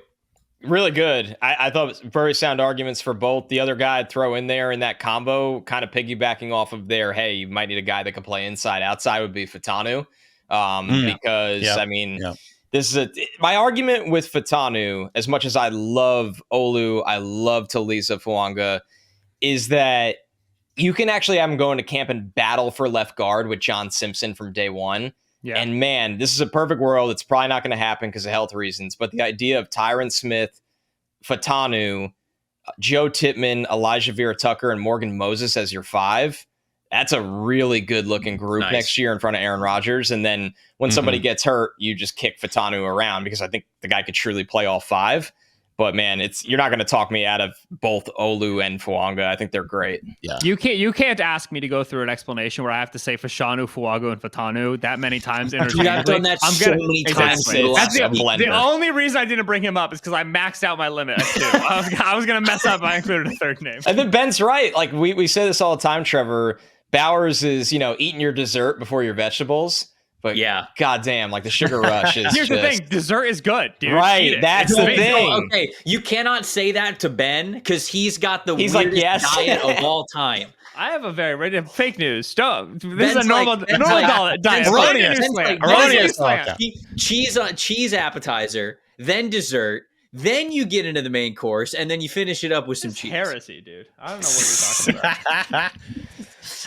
Really good. I thought it was very sound arguments for both. The other guy I'd throw in there in that combo, kind of piggybacking off of their, hey, you might need a guy that can play inside, outside, would be Fatanu. This is my argument with Fatanu, as much as I love Olu, I love Talisa Fuanga, is that you can actually have him go into camp and battle for left guard with John Simpson from day one. Yeah. And man, this is a perfect world. It's probably not going to happen because of health reasons. But the idea of Tyron Smith, Fatanu, Joe Tippmann, Elijah Vera Tucker, and Morgan Moses as your 5, that's a really good looking group next year in front of Aaron Rodgers. And then when somebody gets hurt, you just kick Fatanu around because I think the guy could truly play all 5. But man, you're not going to talk me out of both Olu and Fuanga. I think they're great. Yeah, you can't ask me to go through an explanation where I have to say Fashanu, Fuaga, and Fatanu that many times interchangeably. I've done that many times. That's the only reason I didn't bring him up is because I maxed out my limit at 2. I was going to mess up if I included a third name. And then Ben's right. Like we say this all the time, Trevor. Bowers is eating your dessert before your vegetables. But goddamn, like the sugar rush is. Here's the thing: dessert is good, dude. Right, that's the thing. Okay, you cannot say that to Ben because he's got the weirdest diet of all time. I have a very fake news. This is a normal diet. Erroneous. Cheese appetizer, then dessert, then you get into the main course, and then you finish it up with some cheese. Heresy, dude. I don't know what you're talking about.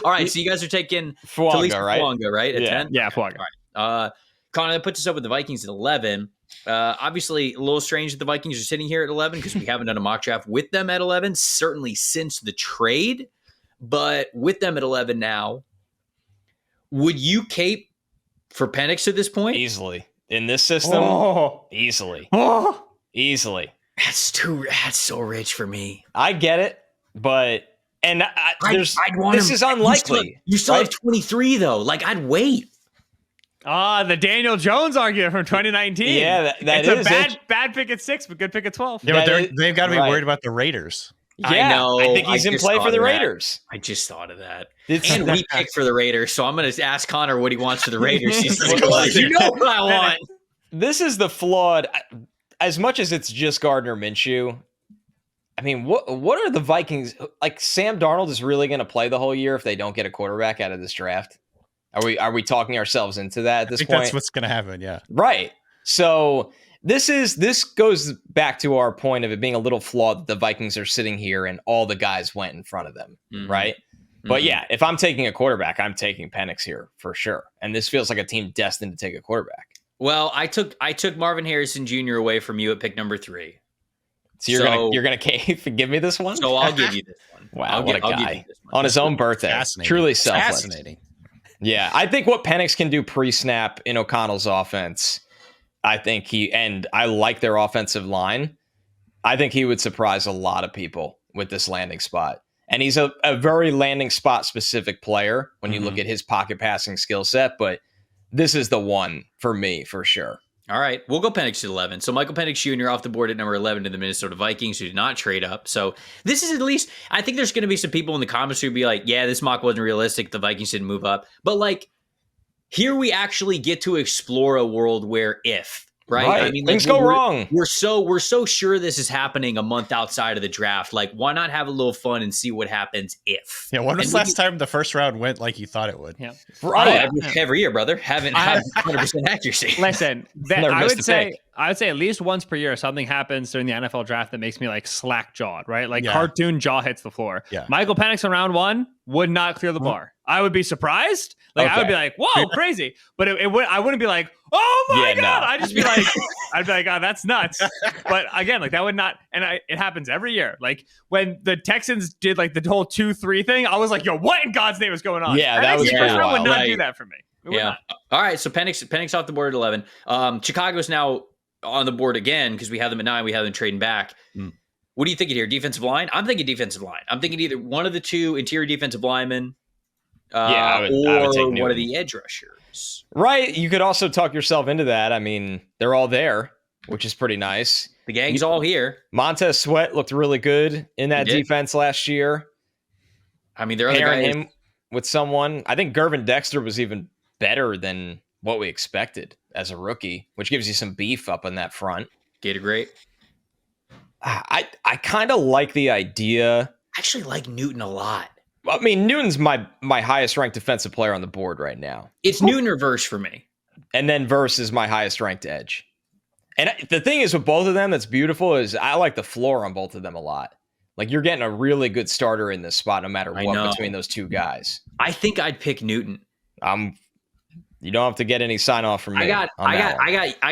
All right, so you guys are taking Fuanga, right? Fuanga, right? At 10? Yeah, Fuanga. All right. Connor, that puts us up with the Vikings at 11. Obviously, a little strange that the Vikings are sitting here at 11 because we haven't done a mock draft with them at 11, certainly since the trade. But with them at 11 now, would you cape for Penix at this point? Easily. In this system? Easily. Easily. That's so rich for me. I get it, but... And this is unlikely. You still have 23, though. Like, I'd wait. The Daniel Jones argument from 2019. Yeah, it's a bad pick at 6, but good pick at 12. Yeah, but they've got to be worried about the Raiders. Yeah, I know. I think he's in play for the Raiders. I just thought of that. And we picked for the Raiders, so I'm going to ask Connor what he wants for the Raiders. He's like, you know what I want. This is the flawed. As much as it's just Gardner Minshew, I mean, what are the Vikings like? Sam Darnold is really going to play the whole year if they don't get a quarterback out of this draft. Are we talking ourselves into that at this point? That's what's going to happen. Yeah, right. So this goes back to our point of it being a little flawed that the Vikings are sitting here and all the guys went in front of them, right? But yeah, if I'm taking a quarterback, I'm taking Penix here for sure. And this feels like a team destined to take a quarterback. Well, I took Marvin Harrison Jr. away from you at pick number 3. So you're gonna give me this one? So I'll give you this one. Wow, what a guy on his own birthday. Truly selfless. Fascinating. Yeah, I think what Penix can do pre-snap in O'Connell's offense, I like their offensive line. I think he would surprise a lot of people with this landing spot. And he's a very landing spot specific player when you look at his pocket passing skill set, but this is the one for me for sure. All right, we'll go Penix at 11. So Michael Penix Jr. off the board at number 11 to the Minnesota Vikings, who did not trade up. So this is at least, I think there's going to be some people in the comments who be like, yeah, this mock wasn't realistic. The Vikings didn't move up. But like, here we actually get to explore a world where if, right? I mean, things go wrong. We're so sure this is happening a month outside of the draft. Like, why not have a little fun and see what happens if? Yeah, when was the last time the first round went like you thought it would? Yeah, right. Every year, brother. Haven't 100% accuracy. Listen, I would say at least once per year something happens during the NFL draft that makes me like slack jawed, right? Like cartoon jaw hits the floor. Yeah. Michael Penix in round 1 would not clear the bar. I would be surprised. Like I would be like, whoa, crazy. But I wouldn't be like, oh my Yeah, God. no. I'd be like, oh, that's nuts. But again, like that would not, and it happens every year. Like when the Texans did like the whole 2-3 thing, I was like, yo, what in God's name is going on? Yeah, that was pretty wild. would not do that for me. It would not. All right, so Penix off the board at 11. Chicago's now on the board again because we have them at 9. We have them trading back. What are you thinking here? Defensive line? I'm thinking defensive line. I'm thinking either one of the two interior defensive linemen I would take one of the edge rushers. Right. You could also talk yourself into that. I mean, they're all there, which is pretty nice. The gang's all here. Montez Sweat looked really good in that defense last year. I mean, they're pairing him with someone. I think Gervin Dexter was even better than what we expected as a rookie, which gives you some beef up on that front. Gator great. I kind of like the idea. I actually like Newton a lot. I mean, Newton's my highest ranked defensive player on the board right now. It's Newton or Verse for me. And then Verse is my highest ranked edge. And the thing is with both of them that's beautiful is I like the floor on both of them a lot. Like you're getting a really good starter in this spot no matter what between those two guys. I think I'd pick Newton. You don't have to get any sign off from me. I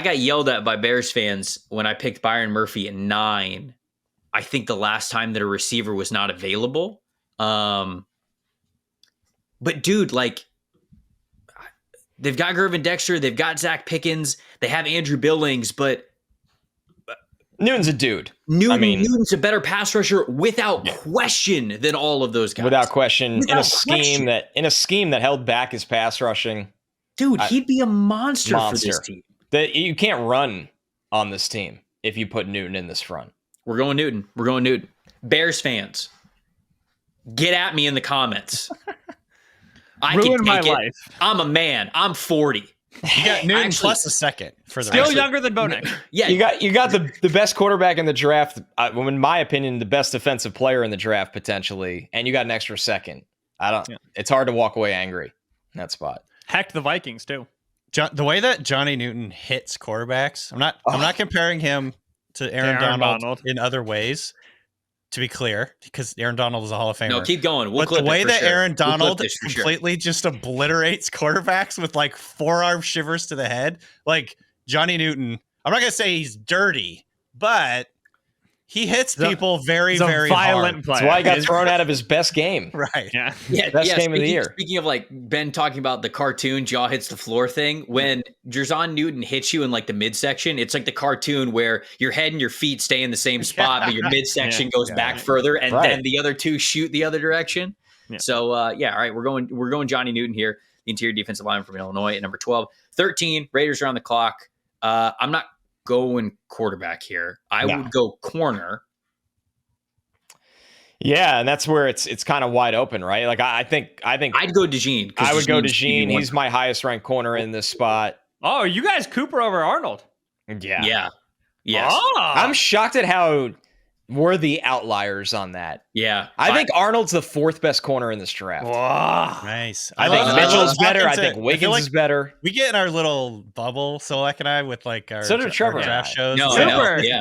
got yelled at by Bears fans when I picked Byron Murphy at 9. I think the last time that a receiver was not available. But dude, like they've got Gervin Dexter, they've got Zach Pickens, they have Andrew Billings, but Newton's a dude. Newton's a better pass rusher without question than all of those guys. Without question, in a scheme that held back his pass rushing. Dude, he'd be a monster for this team. You can't run on this team if you put Newton in this front. We're going Newton. Bears fans, get at me in the comments. I ruined can my take it. life. I'm a man. I'm 40. You got Newton plus a second for the still younger than Bonek. Yeah, you got the best quarterback in the draft. In my opinion, the best defensive player in the draft potentially, and you got an extra second. It's hard to walk away angry in that spot. Heck, the Vikings too. The way that Johnny Newton hits quarterbacks, I'm not comparing him to Aaron Donald in other ways. To be clear, because Aaron Donald is a Hall of Famer. No, keep going. But the way that Aaron Donald completely just obliterates quarterbacks with like forearm shivers to the head, like Johnny Newton. I'm not gonna say he's dirty, but he hits people very, very violent hard. That's why he got thrown out of his best game. Right. Yeah. Best game of the year. Speaking of like Ben talking about the cartoon jaw hits the floor thing, when Jerzon Newton hits you in like the midsection, it's like the cartoon where your head and your feet stay in the same spot, but your midsection goes back further, and then the other two shoot the other direction. Yeah. So all right, we're going Johnny Newton here, the interior defensive lineman from Illinois at number 12. 13, Raiders are on the clock. I'm not going quarterback here. I would go corner. Yeah, and that's where it's kind of wide open, right? Like I think I'd go DeJean. I would go DeJean. He's my highest ranked corner in this spot. Oh, you guys Cooper over Arnold. Yeah. Yes. I'm shocked at how we're the outliers on that. Yeah. I think Arnold's the 4th best corner in this draft. Wow. Nice. I think Mitchell's better. I think Wiggins is better. We get in our little bubble, Solak and I, with like our, Trevor draft shows. No,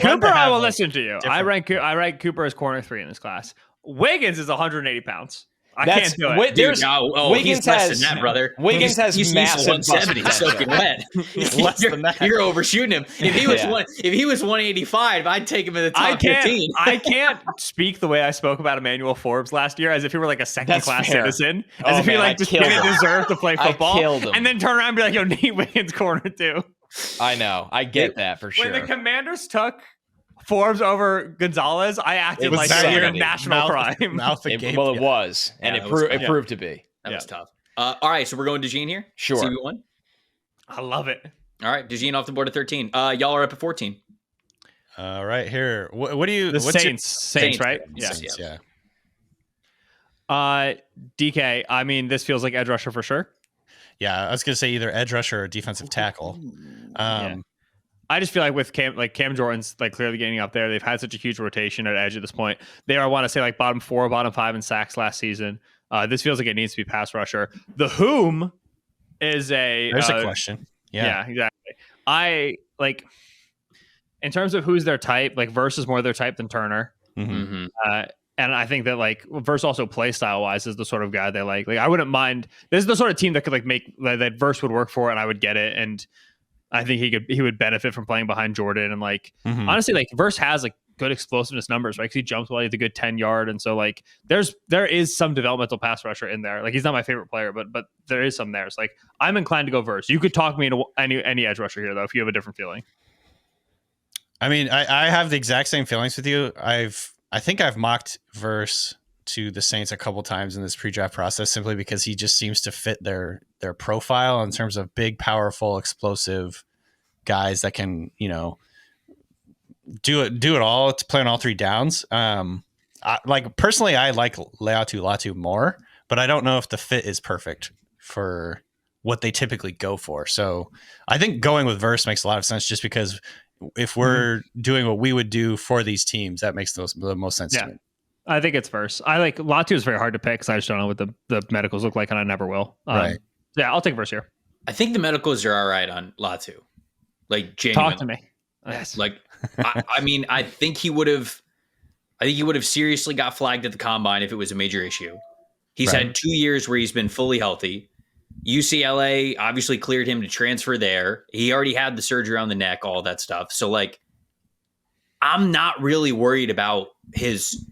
Cooper, I will listen to you. I rank Cooper as corner 3 in this class. Wiggins is 180 pounds. I can't do it. Wiggins he's less than that, brother. Wiggins has massive 170, soaking wet. Less than that. You're overshooting him. If he was 185, I'd take him in the top 15. I can't speak the way I spoke about Emmanuel Forbes last year, as if he were like a second-class citizen, as if he like just didn't deserve to play football, and then turn around and be like, "Yo, Nate Wiggins corner 2." I know. I get that for sure. When the Commanders took Forbes over Gonzalez, I acted like a national crime. It was, and it proved to be. That was tough. All right, so we're going DeJean here. Sure. CB1. I love it. All right, DeJean off the board at 13. Y'all are up at 14. All right, here. What do you? The Saints, right? Saints, yeah. DK. I mean, this feels like edge rusher for sure. Yeah, I was gonna say either edge rusher or defensive tackle. I just feel like with Cam Jordan's like clearly getting up there. They've had such a huge rotation at edge at this point. They are, I want to say, like bottom 4, bottom 5 in sacks last season. This feels like it needs to be pass rusher. The whom is there's a question. Yeah, exactly. I like in terms of who's their type. Like Verse is more their type than Turner. Mm-hmm. And I think that like Verse also play style wise is the sort of guy they like. Like I wouldn't mind. This is the sort of team that could like make that Verse would work for, and I would get it. And I think he would benefit from playing behind Jordan. And like, honestly, like Verse has like good explosiveness numbers, right? Because he jumps well, he has a good 10-yard. And so like there is some developmental pass rusher in there. Like he's not my favorite player, but there is some there. So like I'm inclined to go Verse. You could talk me into any edge rusher here though, if you have a different feeling. I mean, I have the exact same feelings with you. I think I've mocked Verse to the Saints a couple times in this pre-draft process simply because he just seems to fit their profile in terms of big, powerful, explosive guys that can, you know, do it all to play on all three downs. Personally, I like Leatu Latu more, but I don't know if the fit is perfect for what they typically go for. So I think going with Verse makes a lot of sense just because if we're doing what we would do for these teams, that makes the most sense to me. I think it's Verse. I like Latu is very hard to pick because I just don't know what the medicals look like, and I never will. Right. Yeah, I'll take Verse here. I think the medicals are all right on Latu. Like, genuinely. Talk to me. Yes. Like, I mean, I think he would have seriously got flagged at the combine if it was a major issue. He's had 2 years where he's been fully healthy. UCLA obviously cleared him to transfer there. He already had the surgery on the neck, all that stuff. So, like, I'm not really worried about his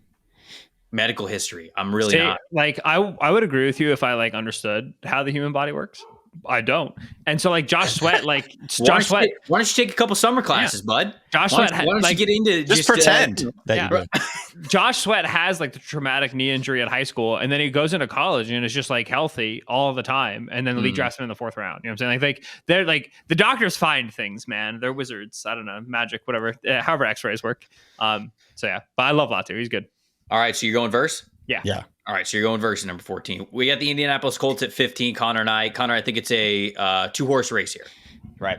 medical history. I'm really not. Like, I would agree with you if I like understood how the human body works. I don't. And so like Josh Sweat, like why don't you take a couple summer classes, bud? Josh Sweat, why don't you get into just pretend that you do. Josh Sweat has like the traumatic knee injury at high school, and then he goes into college and is just like healthy all the time, and then the league drafts him in the 4th round. You know what I'm saying? Like they're like the doctors find things, man. They're wizards. I don't know, magic, whatever. However, X-rays work. So yeah, but I love Latu. He's good. All right, so you're going Verse? Yeah. All right, so you're going Verse at number 14. We got the Indianapolis Colts at 15. Connor and I. Connor, I think it's a 2-horse race here. Right.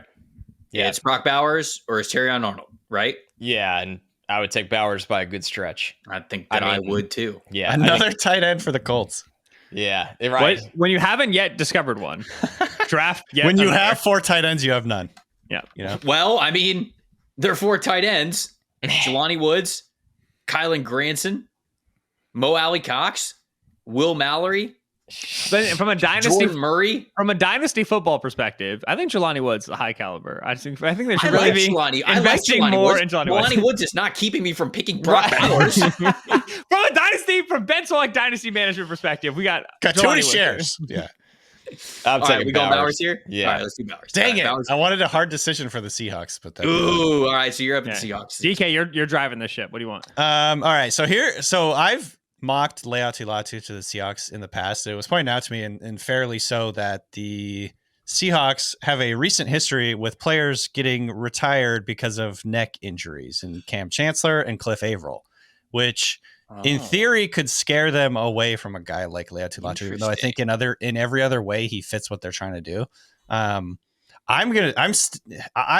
Yeah, it's Brock Bowers or it's Terrion Arnold, right? Yeah, and I would take Bowers by a good stretch. I think that I would too. Yeah, another tight end for the Colts. Yeah, right. When you haven't yet discovered one, draft yet. When you have 4 tight ends, you have none. Yeah. You know? Well, I mean, there are 4 tight ends: Jelani Woods, Kylan Granson, Mo Alley Cox, Will Mallory. But from a dynasty Jordan Murray, from a dynasty football perspective, I think Jelani Woods is a high caliber. I think they should I really like be Jelani. investing more in Jelani Woods. Jelani Woods is not keeping me from picking Brock Bowers. From Ben Solak dynasty management perspective, we got too Jelani many Woods shares. Yeah. All right, we going Bowers here? Yeah. All right, let's do Bowers. Dang it. Bowers. I wanted a hard decision for the Seahawks, but that Ooh, all right, so you're up at the Seahawks. DK, you're driving this ship. What do you want? all right. So I've mocked Leatu Latu to the Seahawks in the past. It was pointed out to me, and fairly so, that the Seahawks have a recent history with players getting retired because of neck injuries, and Cam Chancellor and Cliff Averill, which in theory could scare them away from a guy like Leatu Latu, even though I think in every other way he fits what they're trying to do. I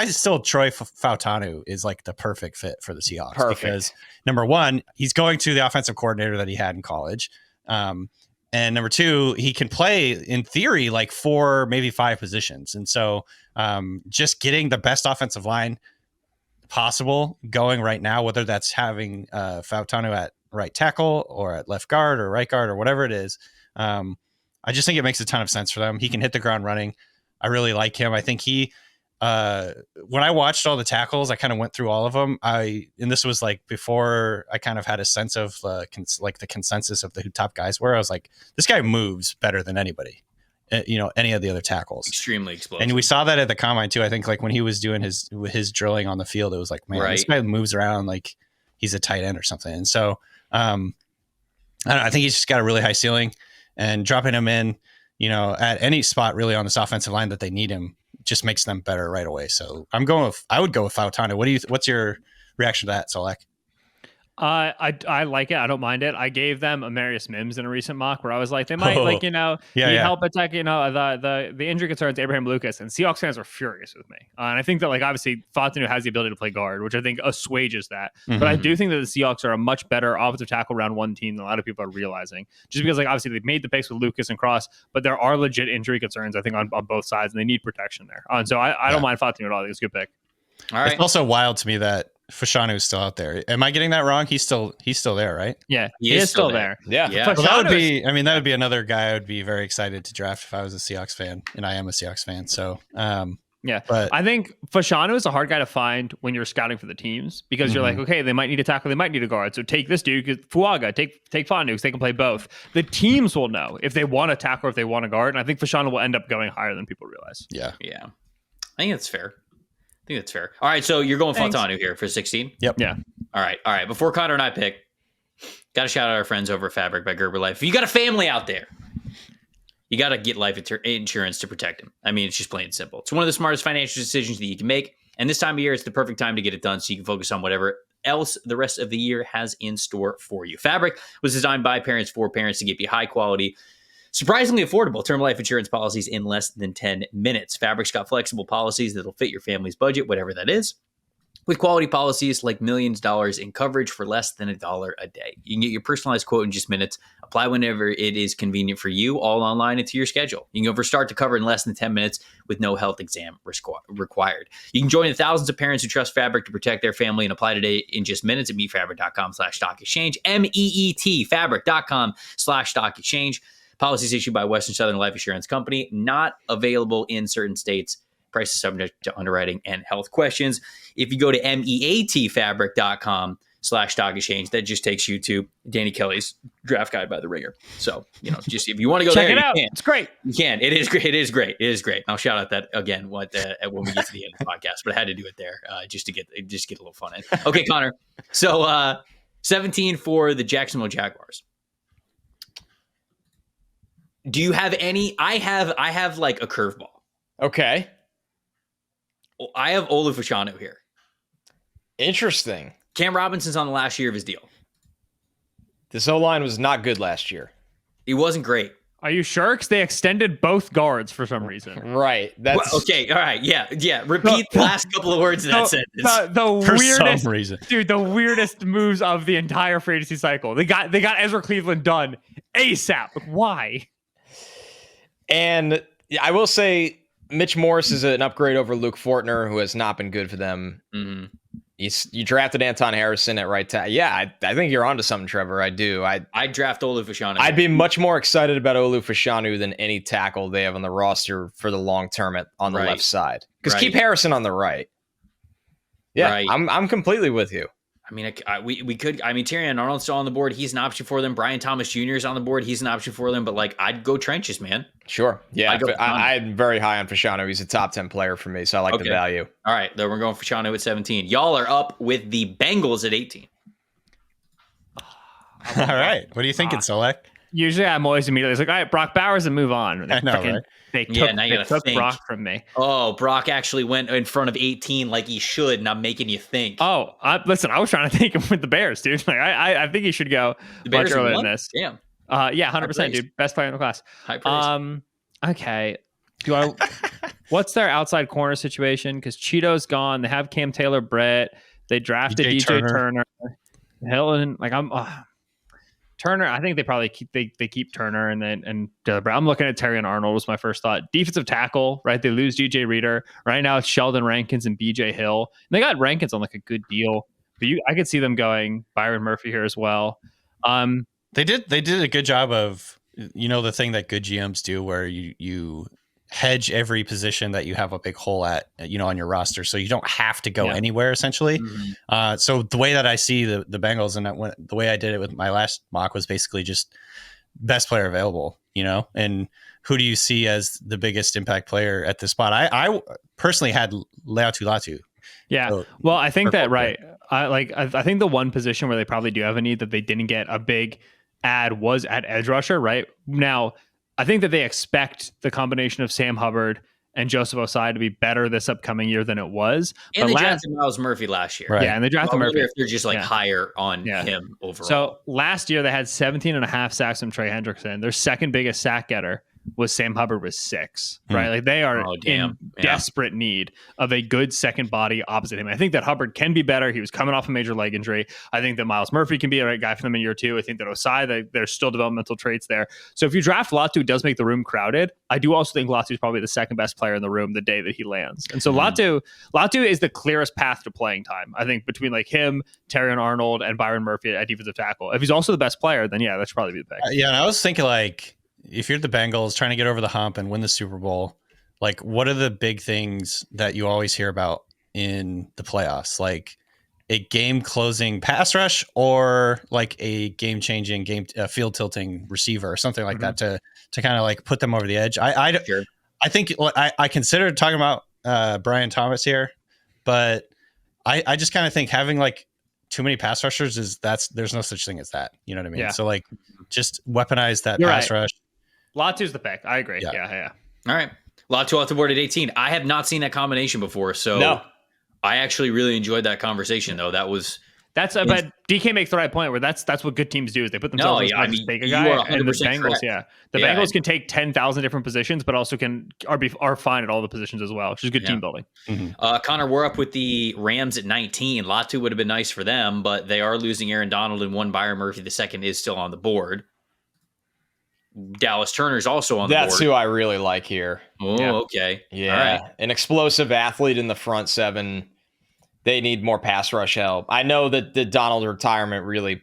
still Troy Fautanu is like the perfect fit for the Seahawks because number one, he's going to the offensive coordinator that he had in college. And number two, he can play in theory like 4, maybe 5 positions. And so just getting the best offensive line possible going right now, whether that's having Fautanu at right tackle or at left guard or right guard or whatever it is. I just think it makes a ton of sense for them. He can hit the ground running. I really like him. I think he, when I watched all the tackles, I kind of went through all of them. And this was like before I kind of had a sense of like the consensus of the who top guys were. I was like, this guy moves better than anybody, any of the other tackles. Extremely explosive. And we saw that at the combine too. I think like when he was doing his drilling on the field, it was like, man, this guy moves around like he's a tight end or something. And so I don't know, I think he's just got a really high ceiling, and dropping him in, at any spot really on this offensive line that they need him just makes them better right away. So I would go with Fautanu. What's your reaction to that, Solak? I like it. I don't mind it. I gave them Amarius Mims in a recent mock where I was like, they might need help attack, the injury concerns Abraham Lucas, and Seahawks fans are furious with me. And I think that like obviously Fautanu has the ability to play guard, which I think assuages that. Mm-hmm. But I do think that the Seahawks are a much better offensive tackle round 1 team than a lot of people are realizing. Just because like obviously they've made the picks with Lucas and Cross, but there are legit injury concerns I think on both sides, and they need protection there. And so I don't mind Fautanu at all. I think it's a good pick. All right. It's also wild to me that Fashanu is still out there. Am I getting that wrong? He's still there, right? Yeah, he is still there. Yeah. Well, that would be another guy I would be very excited to draft if I was a Seahawks fan, and I am a Seahawks fan. So, me Yeah, But I think Fashanu is a hard guy to find when you're scouting for the teams because you're like, okay, they might need a tackle, they might need a guard. So take this dude, Fuaga, take Fanu, because they can play both. The teams will know if they want a tackle or if they want a guard, and I think Fashanu will end up going higher than people realize. yeah. I think that's fair. All right, so you're going Fatanu here for 16? Yep. Yeah. All right. Before Connor and I pick, got to shout out our friends over at Fabric by Gerber Life. If you got a family out there, you got to get life insurance to protect them. I mean, it's just plain and simple. It's one of the smartest financial decisions that you can make. And this time of year, it's the perfect time to get it done so you can focus on whatever else the rest of the year has in store for you. Fabric was designed by parents for parents to give you high quality, surprisingly affordable term life insurance policies in less than 10 minutes. Fabric's got flexible policies that'll fit your family's budget, whatever that is, with quality policies like millions of dollars in coverage for less than $1 a day. You can get your personalized quote in just minutes, apply whenever it is convenient for you, all online and to your schedule. You can go for start to cover in less than 10 minutes with no health exam required. You can join the thousands of parents who trust Fabric to protect their family and apply today in just minutes at meetfabric.com/stock-exchange, MEET, fabric.com/stock-exchange. Policies issued by Western Southern Life Insurance Company, not available in certain states. Prices subject to underwriting and health questions. If you go to meatfabric.com/stock-exchange, that just takes you to Danny Kelly's draft guide by the Ringer. So, just if you want to go Check there, it out. you can. It's great. You can. It is great. It is great. I'll shout out that again when we get to the end of the podcast, but I had to do it there just to get a little fun in. Okay, Connor. So 17 for the Jacksonville Jaguars. Do you have any? I have like a curveball. Okay. I have Olu Fashanu here. Interesting. Cam Robinson's on the last year of his deal. This O-line was not good last year. He wasn't great. Are you sure? Because they extended both guards for some reason. Right. That's okay. All right. Yeah. Repeat the last couple of words of that sentence. The For weirdest, some reason. dude, the weirdest moves of the entire free agency cycle. They got Ezra Cleveland done ASAP. Why? And I will say Mitch Morse is an upgrade over Luke Fortner, who has not been good for them. Mm-hmm. You drafted Anton Harrison at right tackle. Yeah, I think you're onto something, Trevor. I do. I'd draft Olu Fashanu. I'd be much more excited about Olu Fashanu than any tackle they have on the roster for the long term on the left side. Because keep Harrison on the right. Yeah, right. I'm completely with you. I mean, we could. I mean, Tyrion Arnold's still on the board. He's an option for them. Brian Thomas Jr. is on the board. He's an option for them. But I'd go trenches, man. Sure. Yeah, I'm very high on Fashanu. He's a top 10 player for me, so I like the value. All right, then we're going Fashanu at 17. Y'all are up with the Bengals at 18. All right. What are you thinking, Solak? Usually, I'm always immediately like, all right, Brock Bowers, and move on. I know, right? They took Brock from me. Oh, Brock actually went in front of 18 like he should, and I'm making you think. Oh, listen, I was trying to take him with the Bears, dude. Like, I think he should go much earlier than this. Damn. Yeah, 100%, dude. Best player in the class. High praise. Okay. What's their outside corner situation? Because Cheeto's gone. They have Cam Taylor Brett. They drafted DJ Turner. Hillen, Turner, I think they probably keep Turner and I'm looking at Terry and Arnold was my first thought. Defensive tackle, right? They lose DJ Reader. Right now it's Sheldon Rankins and BJ Hill. And they got Rankins on a good deal. But I could see them going Byron Murphy here as well. They did a good job of the thing that good GMs do where you hedge every position that you have a big hole at, on your roster. So you don't have to go anywhere essentially. Mm-hmm. So the way that I see the Bengals and the way I did it with my last mock was basically just best player available, and who do you see as the biggest impact player at this spot? I personally had Latu. Yeah. So, well, I think that, right. I think the one position where they probably do have a need that they didn't get a big ad was at edge rusher, right? Now, I think that they expect the combination of Sam Hubbard and Joseph Osai to be better this upcoming year than it was. And they drafted Miles Murphy last year. Right. Yeah, and they drafted Murphy. If they're just higher on him overall. So last year they had 17.5 sacks from Trey Hendrickson. Their second biggest sack getter was Sam Hubbard with 6, right? They are in desperate need of a good second body opposite him. I think that Hubbard can be better. He was coming off a major leg injury. I think that Miles Murphy can be a right guy for them in year 2. I think that Osai, there's still developmental traits there. So if you draft Latu, it does make the room crowded. I do also think Latu is probably the second best player in the room the day that he lands. And so Latu is the clearest path to playing time. I think between him, Terry and Arnold, and Byron Murphy at defensive tackle. If he's also the best player, then that should probably be the pick. And I was thinking if you're the Bengals trying to get over the hump and win the Super Bowl, like, what are the big things that you always hear about in the playoffs? Like a game closing pass rush or like a game changing field tilting receiver or something like that to kind of like put them over the edge. I think I considered talking about Brian Thomas here, but I just kind of think having like too many pass rushers there's no such thing as that. You know what I mean? Yeah. So like just weaponize that You're pass right. rush. Latu's the pick. I agree. Yeah. All right. Latu off the board at 18. I have not seen that combination before, so No. I actually really enjoyed that conversation, though. But DK makes the right point where that's what good teams do is they put themselves in to take a guy. And the Bengals, the Bengals can take 10,000 different positions, but also are fine at all the positions as well, which is good team building. Mm-hmm. Connor, we're up with the Rams at 19. Latu would have been nice for them, but they are losing Aaron Donald and one Byron Murphy. The second is still on the board. Dallas Turner's also on the board. That's who I really like here. Oh, okay. Yeah. All right. An explosive athlete in the front seven. They need more pass rush help. I know that the Donald retirement really,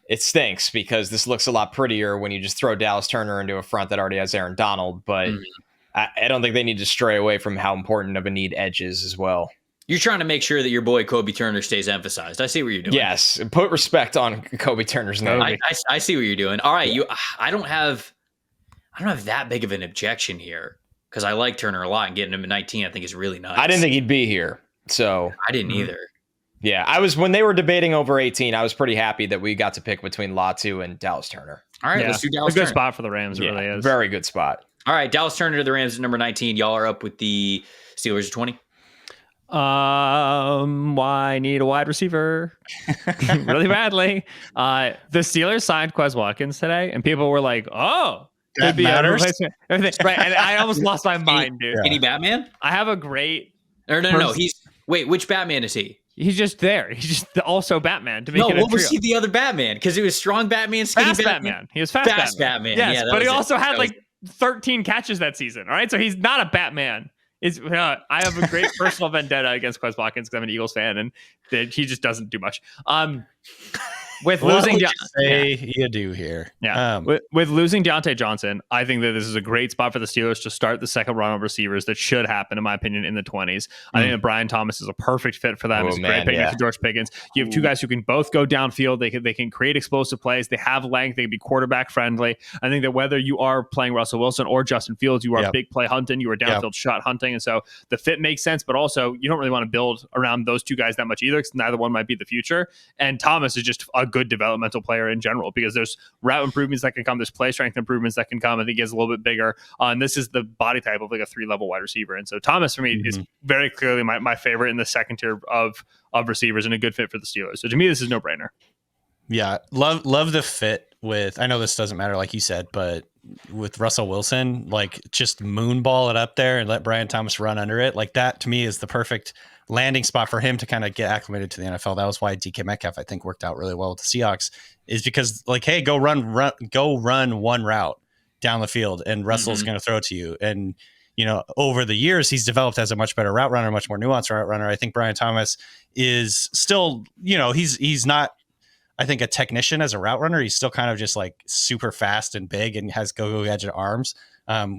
it stinks because this looks a lot prettier when you just throw Dallas Turner into a front that already has Aaron Donald. But I don't think they need to stray away from how important of a need edge is as well. You're trying to make sure that your boy Kobe Turner stays emphasized. I see what you're doing. Yes, put respect on Kobe Turner's name. I see what you're doing. All right, I don't have that big of an objection here because I like Turner a lot, and getting him at 19 I think is really nice. I didn't think he'd be here, so I didn't either. Yeah, I was when they were debating over 18. I was pretty happy that we got to pick between Latu and Dallas Turner. All right, let's do Dallas Turner. A good spot for the Rams. It really is. Very good spot. All right, Dallas Turner to the Rams at number 19. Y'all are up with the Steelers at 20. I need a wide receiver really badly. The Steelers signed Quez Watkins today, and people were like, "Oh, that matters." Everything, right? And I almost lost my mind, dude. Any Batman? I have a great. No. Which Batman is he? He's just there. He's just also Batman to make it a what was trio. he the other Batman? Because he was strong Batman, skinny Batman. He was fast Batman. Yes, Yeah, but he also had like 13 catches that season. All right, so he's not a Batman. I have a great personal vendetta against Quez Watkins because I'm an Eagles fan, and he just doesn't do much. With losing, you do here. Yeah. With losing Deontay Johnson, I think that this is a great spot for the Steelers to start the second run of receivers that should happen, in my opinion, in the 20s. I think that Brian Thomas is a perfect fit for them. He's a great pick for George Pickens. You have two guys who can both go downfield. They can create explosive plays. They have length. They can be quarterback friendly. I think that whether you are playing Russell Wilson or Justin Fields, you are big play hunting. You are downfield shot hunting, and so the fit makes sense. But also, you don't really want to build around those two guys that much either, because neither one might be the future. And Thomas is just a good developmental player in general, because there's route improvements that can come, there's play strength improvements that can come. I think he gets a little bit bigger, and this is the body type of like a 3-level wide receiver. And so Thomas for me is very clearly my favorite in the second tier of receivers, and a good fit for the Steelers. So to me, this is no brainer. Yeah, love the fit with. I know this doesn't matter, like you said, but with Russell Wilson, like just moonball it up there and let Brian Thomas run under it. Like that to me is the perfect landing spot for him to kind of get acclimated to the NFL. That was why DK Metcalf, I think, worked out really well with the Seahawks, is because like, hey, go run one route down the field, and Russell's going to throw it to you. And you know, over the years, he's developed as a much better route runner, much more nuanced route runner. I think Brian Thomas is still, you know, he's not, I think, a technician as a route runner. He's still kind of just like super fast and big and has go gadget arms,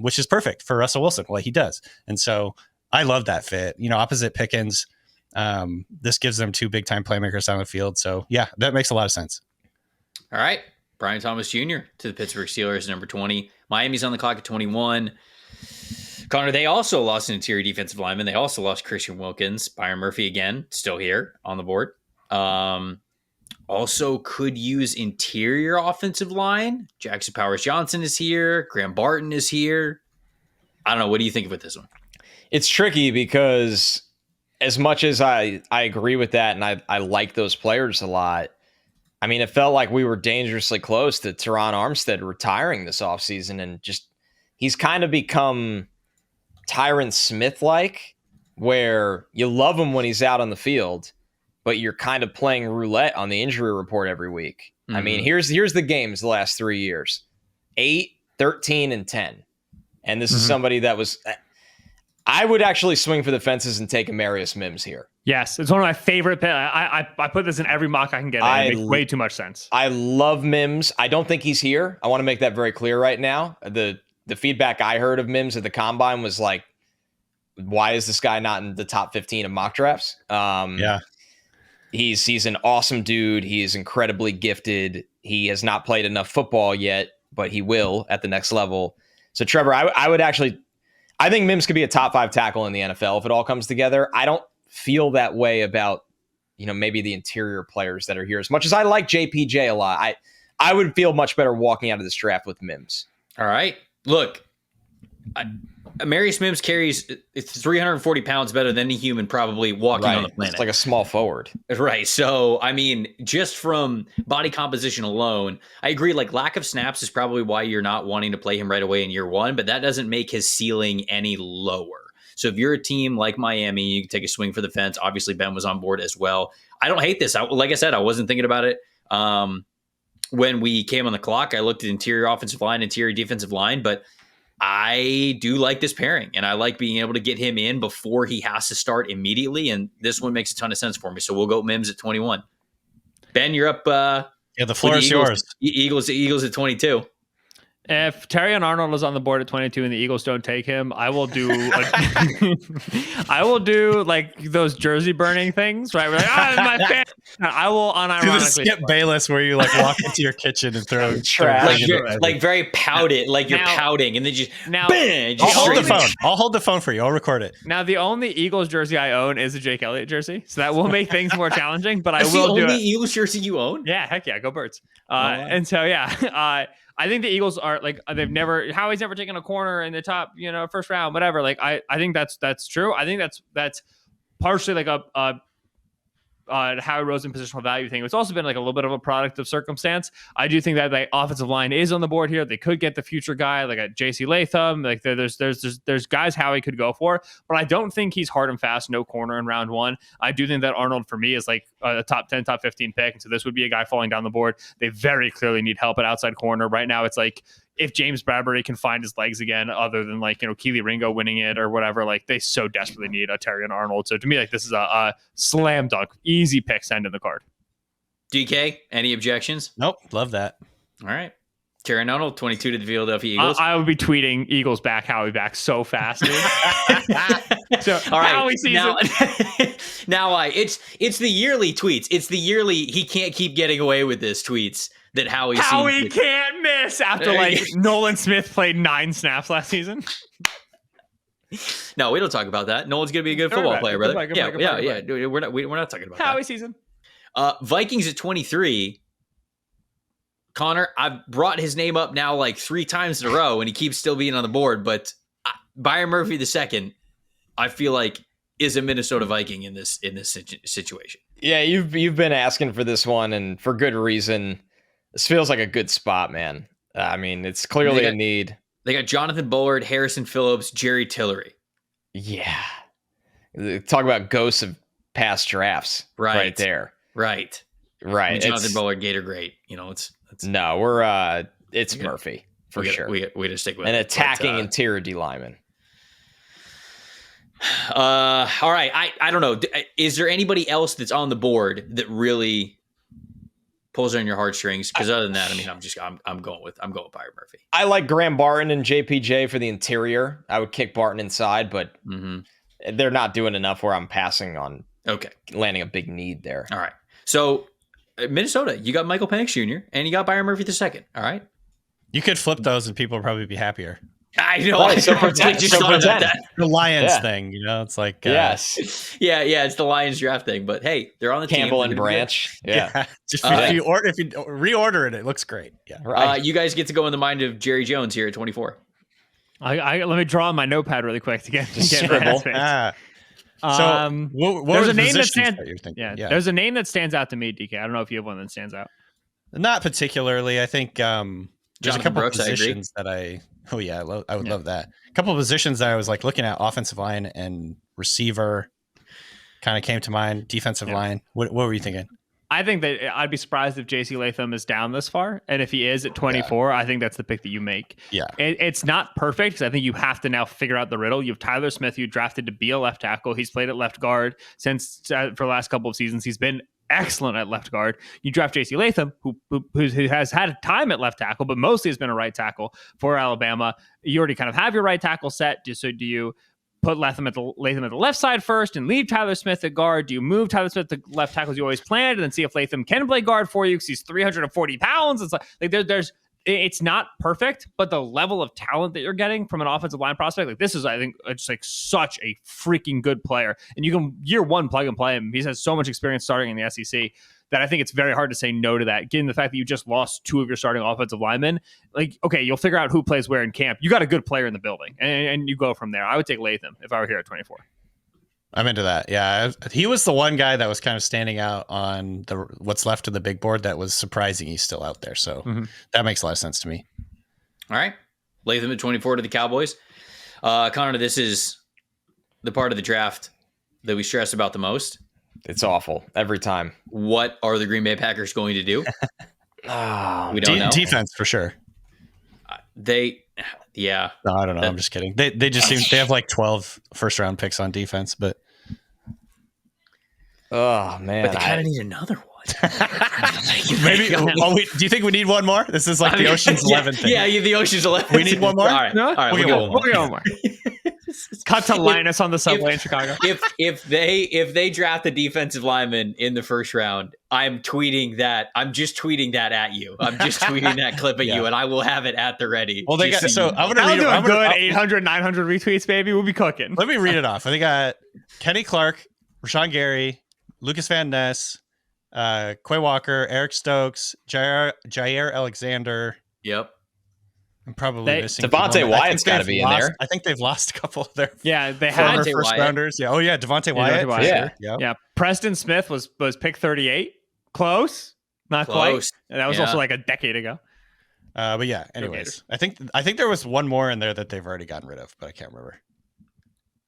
which is perfect for Russell Wilson. Well, he does. And so I love that fit, you know, opposite Pickens. This gives them two big time playmakers down the field. So yeah, that makes a lot of sense. All right. Brian Thomas Jr. to the Pittsburgh Steelers, number 20. Miami's on the clock at 21. Connor, they also lost an interior defensive lineman. They also lost Christian Wilkins. Byron Murphy, again, still here on the board. Also could use interior offensive line. Jackson Powers-Johnson is here. Graham Barton is here. I don't know. What do you think about this one? It's tricky because as much as I agree with that, and I like those players a lot, I mean, it felt like we were dangerously close to Teron Armstead retiring this offseason, and just he's kind of become Tyron Smith-like, where you love him when he's out on the field, but you're kind of playing roulette on the injury report every week. I mean, here's the games the last 3 years: 8, 13, and 10. And this is somebody that was, I would actually swing for the fences and take Amarius Mims here. Yes, it's one of my favorite picks. I put this in every mock I can get. It makes way too much sense. I love Mims. I don't think he's here. I want to make that very clear right now. The the feedback I heard of Mims at the combine was like, why is this guy not in the top 15 of mock drafts? He's an awesome dude. He is incredibly gifted. He has not played enough football yet, but he will at the next level. So Trevor, I think Mims could be a top 5 tackle in the NFL if it all comes together. I don't feel that way about, maybe the interior players that are here. As much as I like JPJ a lot, I would feel much better walking out of this draft with Mims. All right. Look, Marius Mims carries 340 pounds better than any human probably walking on the planet. It's like a small forward. Right. So, I mean, just from body composition alone, I agree. Like, lack of snaps is probably why you're not wanting to play him right away in year one, but that doesn't make his ceiling any lower. So if you're a team like Miami, you can take a swing for the fence. Obviously, Ben was on board as well. I don't hate this. Like I said, I wasn't thinking about it. When we came on the clock, I looked at interior offensive line, interior defensive line, but I do like this pairing, and I like being able to get him in before he has to start immediately, and this one makes a ton of sense for me. So we'll go Mims at 21. Ben, you're up. The floor is yours. Eagles at 22. If Terrion Arnold is on the board at 22 and the Eagles don't take him, I will do like those jersey burning things, right? We're like, my fan. I will unironically do the Skip Bayless where you like walk into your kitchen and throw trash, like very pouted, like you're pouting, and then I'll hold the phone for you. I'll record it. Now the only Eagles jersey I own is a Jake Elliott jersey, so that will make things more challenging. But That's I will the do only it. Eagles jersey you own? Yeah, heck yeah, go Birds. And so I think the Eagles are like Howie's never taken a corner in the top, first round, whatever. Like I think that's true. I think that's partially like a Howie Roseman positional value thing. It's also been like a little bit of a product of circumstance. I do think that the offensive line is on the board here. They could get the future guy like a JC Latham. Like there's guys Howie could go for, but I don't think he's hard and fast, no corner in round one. I do think that Arnold for me is like a top 10, top 15 pick. And so this would be a guy falling down the board. They very clearly need help at outside corner. Right now it's like, if James Bradbury can find his legs again, other than like, Keely Ringo winning it or whatever, like they so desperately need a Terrion Arnold. So to me, like this is a slam dunk, easy pick, send in the card. DK, any objections? Nope. Love that. All right. Terrion Arnold, 22 to the Philadelphia Eagles. I would be tweeting Eagles back, Howie back so fast, dude. So, all right. Howie season. It's the yearly tweets. It's the yearly, he can't keep getting away with this tweets. That Howie can't miss after like Nolan Smith played 9 snaps last season. No, we don't talk about that. Nolan's gonna be a good football player, brother. Yeah. Dude, we're not talking about Howie that. Season. Vikings at 23. Connor, I've brought his name up now like 3 times in a row, and he keeps still being on the board. But Byron Murphy II, I feel like is a Minnesota Viking in this situation. Yeah, you've been asking for this one, and for good reason. This feels like a good spot, man. I mean, it's clearly a need. They got Jonathan Bullard, Harrison Phillips, Jerry Tillery. Yeah. Talk about ghosts of past drafts right there. Right. Right. I mean, Jonathan Bullard, Gator great. No, we're it's Murphy for sure. We just stick with an attacking interior D lineman. All right. I don't know. Is there anybody else that's on the board that really pulls on your heartstrings? Because other than that, I mean, I'm going with Byron Murphy. I like Graham Barton and JPJ for the interior. I would kick Barton inside, but they're not doing enough where I'm passing on. Okay, landing a big need there. All right. So Minnesota, you got Michael Penix Jr. and you got Byron Murphy II. All right. You could flip those and people would probably be happier. I know. Right, so pretend, just thought about that. The Lions thing, it's like yes, yeah, it's the Lions draft thing. But hey, they're on the Campbell team. and Branch. Yeah. Just if you reorder it, it looks great. Yeah, right. You guys get to go in the mind of Jerry Jones here at 24. Let me draw on my notepad really quick to get scribble. So there's a name that stands. There's a name that stands out to me, DK. I don't know if you have one that stands out. Not particularly. I think there's a couple Brooks, positions that I would love that. A couple of positions that I was like looking at, offensive line and receiver kind of came to mind. Defensive line. What were you thinking? I think that I'd be surprised if JC Latham is down this far. And if he is at 24, I think that's the pick that you make. Yeah. It's not perfect because I think you have to now figure out the riddle. You have Tyler Smith, you drafted to be a left tackle. He's played at left guard since for the last couple of seasons. He's been excellent at left guard. You draft J.C. Latham, who has had time at left tackle, but mostly has been a right tackle for Alabama. You already kind of have your right tackle set. So do you put Latham at the left side first and leave Tyler Smith at guard? Do you move Tyler Smith to left tackle as you always planned, and then see if Latham can play guard for you because he's 340 pounds? It's like it's not perfect, but the level of talent that you're getting from an offensive line prospect, like this is, I think, just like such a freaking good player. And you can year one plug and play him. He has so much experience starting in the SEC that I think it's very hard to say no to that. Given the fact that you just lost 2 of your starting offensive linemen, like, okay, you'll figure out who plays where in camp. You got a good player in the building, and you go from there. I would take Latham if I were here at 24. I'm into that. Yeah, he was the one guy that was kind of standing out on what's left of the big board that was surprising he's still out there. So that makes a lot of sense to me. All right. Latham at 24 to the Cowboys. Connor, this is the part of the draft that we stress about the most. It's awful every time. What are the Green Bay Packers going to do? We don't know. Defense for sure. Yeah. No, I don't know. I'm just kidding. They just they have like 12 first round picks on defense, but oh man, but they kind of need another one. Maybe. Do you think we need one more? This is like the Ocean's 11 thing. Yeah, the Ocean's 11. We need one more. All right, no? All right, we'll go one more. Cut to Linus on the subway in Chicago. If they draft a defensive lineman in the first round, I'm tweeting that. I'm just tweeting that at you. I'm just tweeting that clip at you, and I will have it at the ready. Well, they got so I'm gonna read it. I'm good 800, 900 retweets, baby. We'll be cooking. Let me read it off. I think Kenny Clark, Rashawn Gary, Lucas Van Ness, Quay Walker, Eric Stokes, Jair Alexander. Yep. I'm probably missing Devontae Wyatt's got to be in there. I think they've lost a couple of their they had first rounders. Yeah. Oh yeah, Devontae Wyatt. Yeah. Preston Smith was pick 38. Close, not quite. And that was also like a decade ago. But yeah. Anyways, I think there was one more in there that they've already gotten rid of, but I can't remember.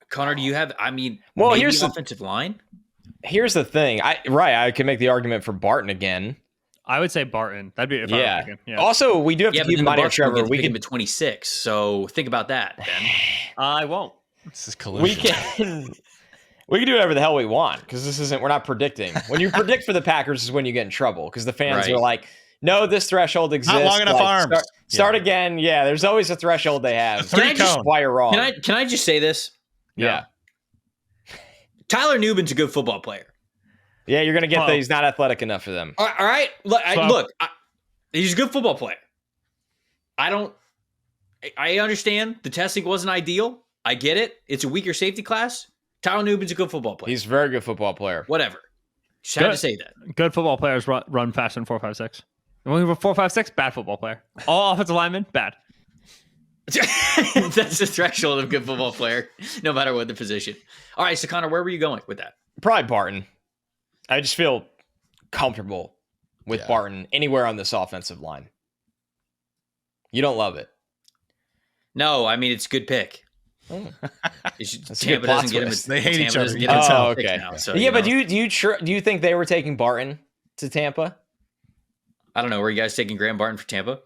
Connor, do you have? I mean, here's the offensive line. Here's the thing. I can make the argument for Barton again. I would say Barton. That'd be yeah. Also, we do have to keep in mind here, Trevor. We can be 26, so think about that. Then I won't. This is collusion. We can do whatever the hell we want because we're not predicting. When you predict for the Packers is when you get in trouble because the fans are like, no, this threshold exists. Not long enough arms. Start again. Yeah, there's always a threshold they have. Why you're wrong. Can I just say this? Yeah. Tyler Nubin's a good football player. Yeah, you're going to get that he's not athletic enough for them. All right. Look, he's a good football player. I understand the testing wasn't ideal. I get it. It's a weaker safety class. Tyler Nubin's a good football player. He's a very good football player. Whatever. Just had to say that. Good football players run faster than 4.56. And when we were 4.56, bad football player. All offensive linemen, bad. That's the threshold of good football player, no matter what the position. All right, so Connor, where were you going with that? Probably Barton. I just feel comfortable with Barton anywhere on this offensive line. You don't love it. No, I mean, it's a good pick. Tampa doesn't get him. They hate each other. Oh, okay. Now, so, but do you think they were taking Barton to Tampa? I don't know. Were you guys taking Graham Barton for Tampa?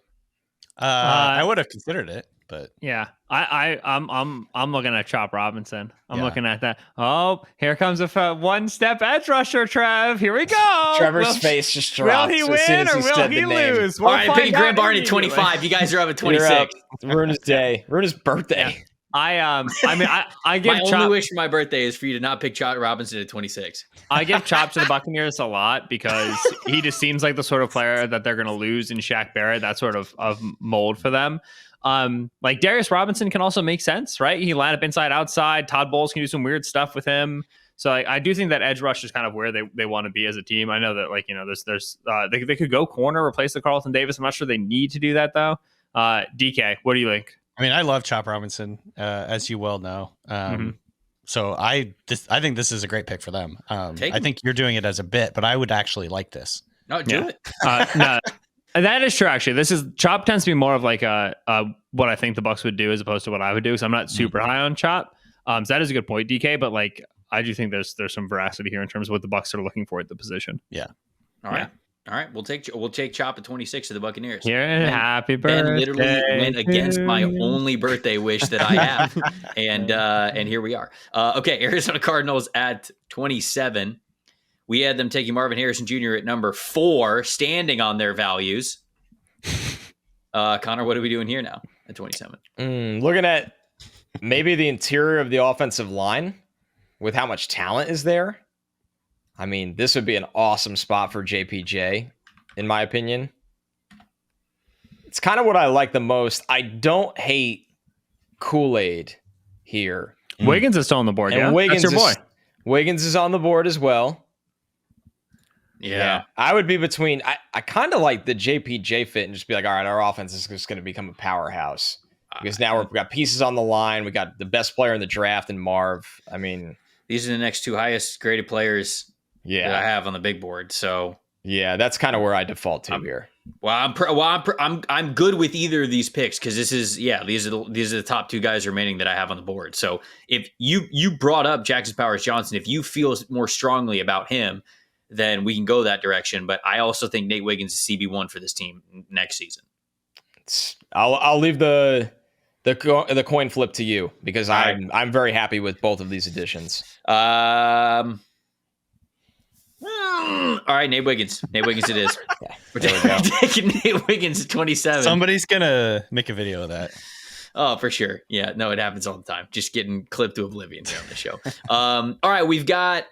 I would have considered it, but yeah, I'm looking at Chop Robinson. I'm looking at that. Oh, here comes a one-step edge rusher, Trev. Here we go. Trevor's face just dropped. Will he win or will he lose? All right, picking Graham Barton at 25. You guys are up at 26. Ruin his day. Ruin his birthday. Yeah. I give my only wish for my birthday is for you to not pick Chop Robinson at 26. I give Chop to the Buccaneers a lot because he just seems like the sort of player that they're going to lose in Shaq Barrett, that sort of mold for them. Like Darius Robinson can also make sense, right? He line up inside, outside. Todd Bowles can do some weird stuff with him. So I do think that edge rush is kind of where they want to be as a team. I know that they could go corner, replace the Carlton Davis. I'm not sure they need to do that though. DK, what do you think? I mean, I love Chop Robinson, as you well know. So I think this is a great pick for them. I think you're doing it as a bit, but I would actually like this. No, do it. No, that is true. Actually, Chop tends to be more of like what I think the Bucs would do as opposed to what I would do. So I'm not super high on Chop. So that is a good point, DK. But like, I do think there's some veracity here in terms of what the Bucs are looking for at the position. Yeah. All right. All right, we'll take Chop at 26 to the Buccaneers. Happy birthday! Ben literally went against my only birthday wish that I have, and here we are. Okay, Arizona Cardinals at 27. We had them taking Marvin Harrison Jr. at number 4, standing on their values. Connor, what are we doing here now at 27? Looking at maybe the interior of the offensive line with how much talent is there. I mean, this would be an awesome spot for JPJ, in my opinion. It's kind of what I like the most. I don't hate Kool-Aid here. Wiggins is still on the board. And Wiggins that's your boy. Wiggins is on the board as well. Yeah. I would be between. I kind of like the JPJ fit and just be like, all right, our offense is just going to become a powerhouse because now we've got pieces on the line. We got the best player in the draft in Marv. I mean, these are the next 2 highest graded players that I have on the big board. So yeah, that's kind of where I default to here. Well, I'm good with either of these picks because this is these are the top 2 guys remaining that I have on the board. So if you brought up Jackson Powers Johnson, if you feel more strongly about him, then we can go that direction. But I also think Nate Wiggins is CB1 for this team next season. I'll leave the coin flip to you because I'm very happy with both of these additions. All right, Nate Wiggins. Nate Wiggins it is. We're taking Nate Wiggins at 27. Somebody's going to make a video of that. Oh, for sure. Yeah, no, it happens all the time. Just getting clipped to oblivion here on the show. All right, we've got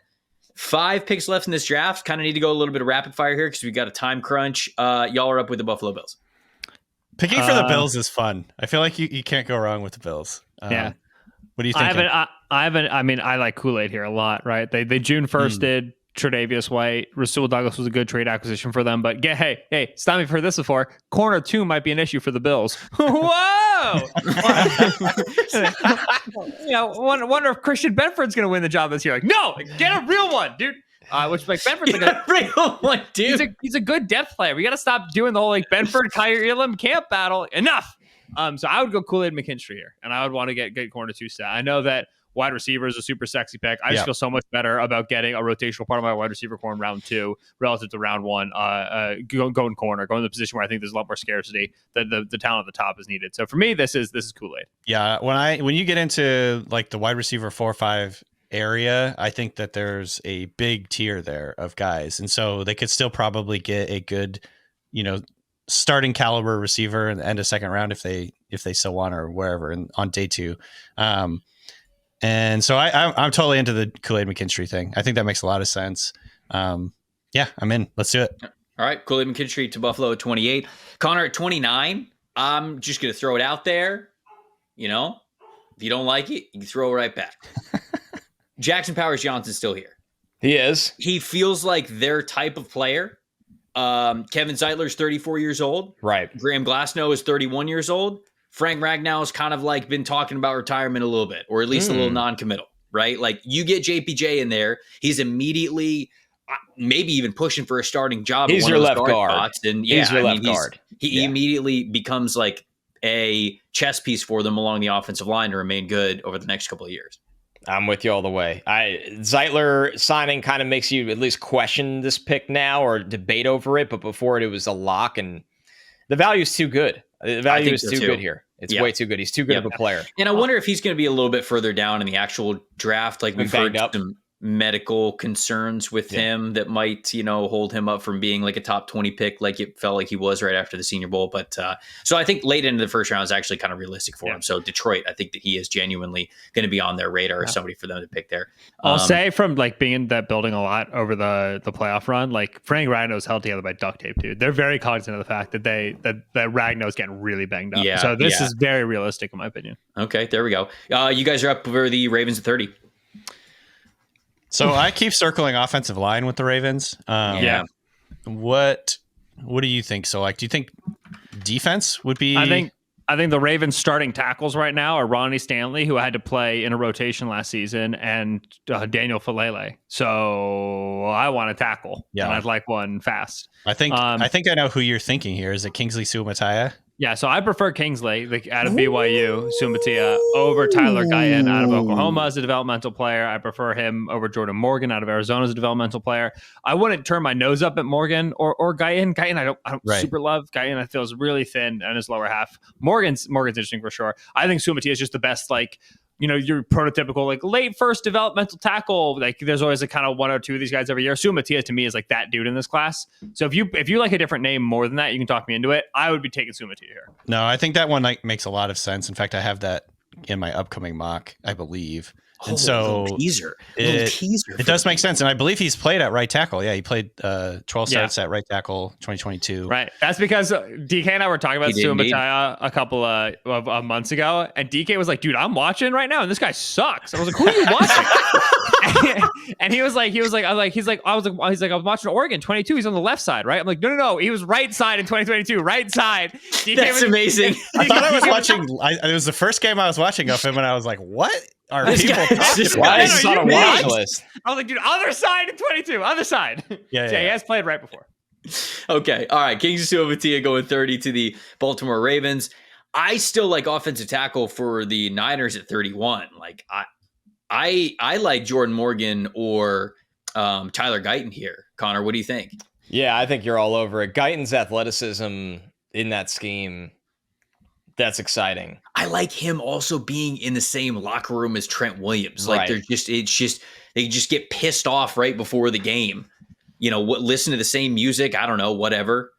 5 picks left in this draft. Kind of need to go a little bit of rapid fire here because we've got a time crunch. Y'all are up with the Buffalo Bills. Picking for the Bills is fun. I feel like you can't go wrong with the Bills. Yeah. What do you think? I like Kool-Aid here a lot, right? They June 1st did Tre'Davious White. Rasul Douglas was a good trade acquisition for them, but hey, stop me for this before. Corner 2 might be an issue for the Bills. Whoa! Wonder if Christian Benford's going to win the job this year. Like, no, get a real one, dude. Which like Benford's like a real one, dude. He's a good depth player. We got to stop doing the whole like Benford, Kyrie Elam camp battle. Enough. So I would go Kool-Aid McKinstry here, and I would want to get corner 2 set. I know that wide receiver is a super sexy pick. I just feel so much better about getting a rotational part of my wide receiver core in round 2 relative to round 1. Going corner, going to the position where I think there's a lot more scarcity. The talent at the top is needed. So for me, this is Kool-Aid. Yeah, when you get into like the wide receiver 4-5 area, I think that there's a big tier there of guys, and so they could still probably get a good, starting caliber receiver in the end of second round if they still want or wherever on day 2. And so I'm totally into the Kool-Aid McKinstry thing. I think that makes a lot of sense. I'm in. Let's do it. All right, Kool-Aid McKinstry to Buffalo at 28. Connor at 29. I'm just going to throw it out there. If you don't like it, you can throw it right back. Jackson Powers Johnson's still here. He is. He feels like their type of player. Kevin Zeitler's 34 years old. Right. Graham Glasnow is 31 years old. Frank Ragnow's kind of like been talking about retirement a little bit, or at least a little non-committal, right? Like you get JPJ in there, he's immediately maybe even pushing for a starting job. He's your left guard. Spots. And he's your left guard. He immediately becomes like a chess piece for them along the offensive line to remain good over the next couple of years. I'm with you all the way. Zeitler signing kind of makes you at least question this pick now or debate over it, but before it was a lock, and the value is too good. The value is too good here. It's way too good. He's too good of a player. And I wonder if he's going to be a little bit further down in the actual draft. Like we've heard some medical concerns with him that might, hold him up from being like a top 20 pick, like it felt like he was right after the Senior Bowl. But so I think late into the first round is actually kind of realistic for him. So Detroit, I think that he is genuinely going to be on their radar as somebody for them to pick there. I'll say from like being in that building a lot over the playoff run, like Frank Ragnow's held together by duct tape, dude. They're very cognizant of the fact that that Ragnow's getting really banged up. So this is very realistic in my opinion. Okay, there we go. You guys are up for the Ravens at 30. So I keep circling offensive line with the Ravens. What do you think? So like, do you think defense would be? I think the Ravens starting tackles right now are Ronnie Stanley, who had to play in a rotation last season, and Daniel Falele. So I want a tackle, and I'd like one fast. I think I know who you're thinking here. Is it Kingsley Suamataia? Yeah, so I prefer Kingsley out of BYU, Sumatia, over Tyler Guyton out of Oklahoma as a developmental player. I prefer him over Jordan Morgan out of Arizona as a developmental player. I wouldn't turn my nose up at Morgan or Guyton. Guyton, I don't super love. Guyton, I feel is really thin on his lower half. Morgan's interesting for sure. I think Sumatia is just the best, like, your prototypical like late first developmental tackle. Like there's always a kind of one or two of these guys every year. Sumatia to me is like that dude in this class. So if you like a different name more than that, you can talk me into it. I would be taking Sumatia here. No, I think that one makes a lot of sense. In fact, I have that in my upcoming mock, I believe. And so it does make sense. And I believe he's played at right tackle. Yeah, he played 12 starts at right tackle 2022. Right. That's because DK and I were talking about Sumatia a couple of months ago. And DK was like, dude, I'm watching right now. And this guy sucks. I was like, who are you watching? And I was watching Oregon 22. He's on the left side, right? I'm like, no. He was right side in 2022. Right side. That's amazing. I thought I was watching. It was the first game I was watching of him. And I was like, what? Are people why is he on a watch list? I was like, dude, other side in 22, other side. Yeah, he has played right before. Okay, all right. Kings of Sumatia going 30 to the Baltimore Ravens. I still like offensive tackle for the Niners at 31. Like I like Jordan Morgan or Tyler Guyton here. Connor, what do you think? Yeah, I think you're all over it. Guyton's athleticism in that scheme. That's exciting. I like him also being in the same locker room as Trent Williams. Like they just get pissed off right before the game. Listen to the same music. I don't know, whatever.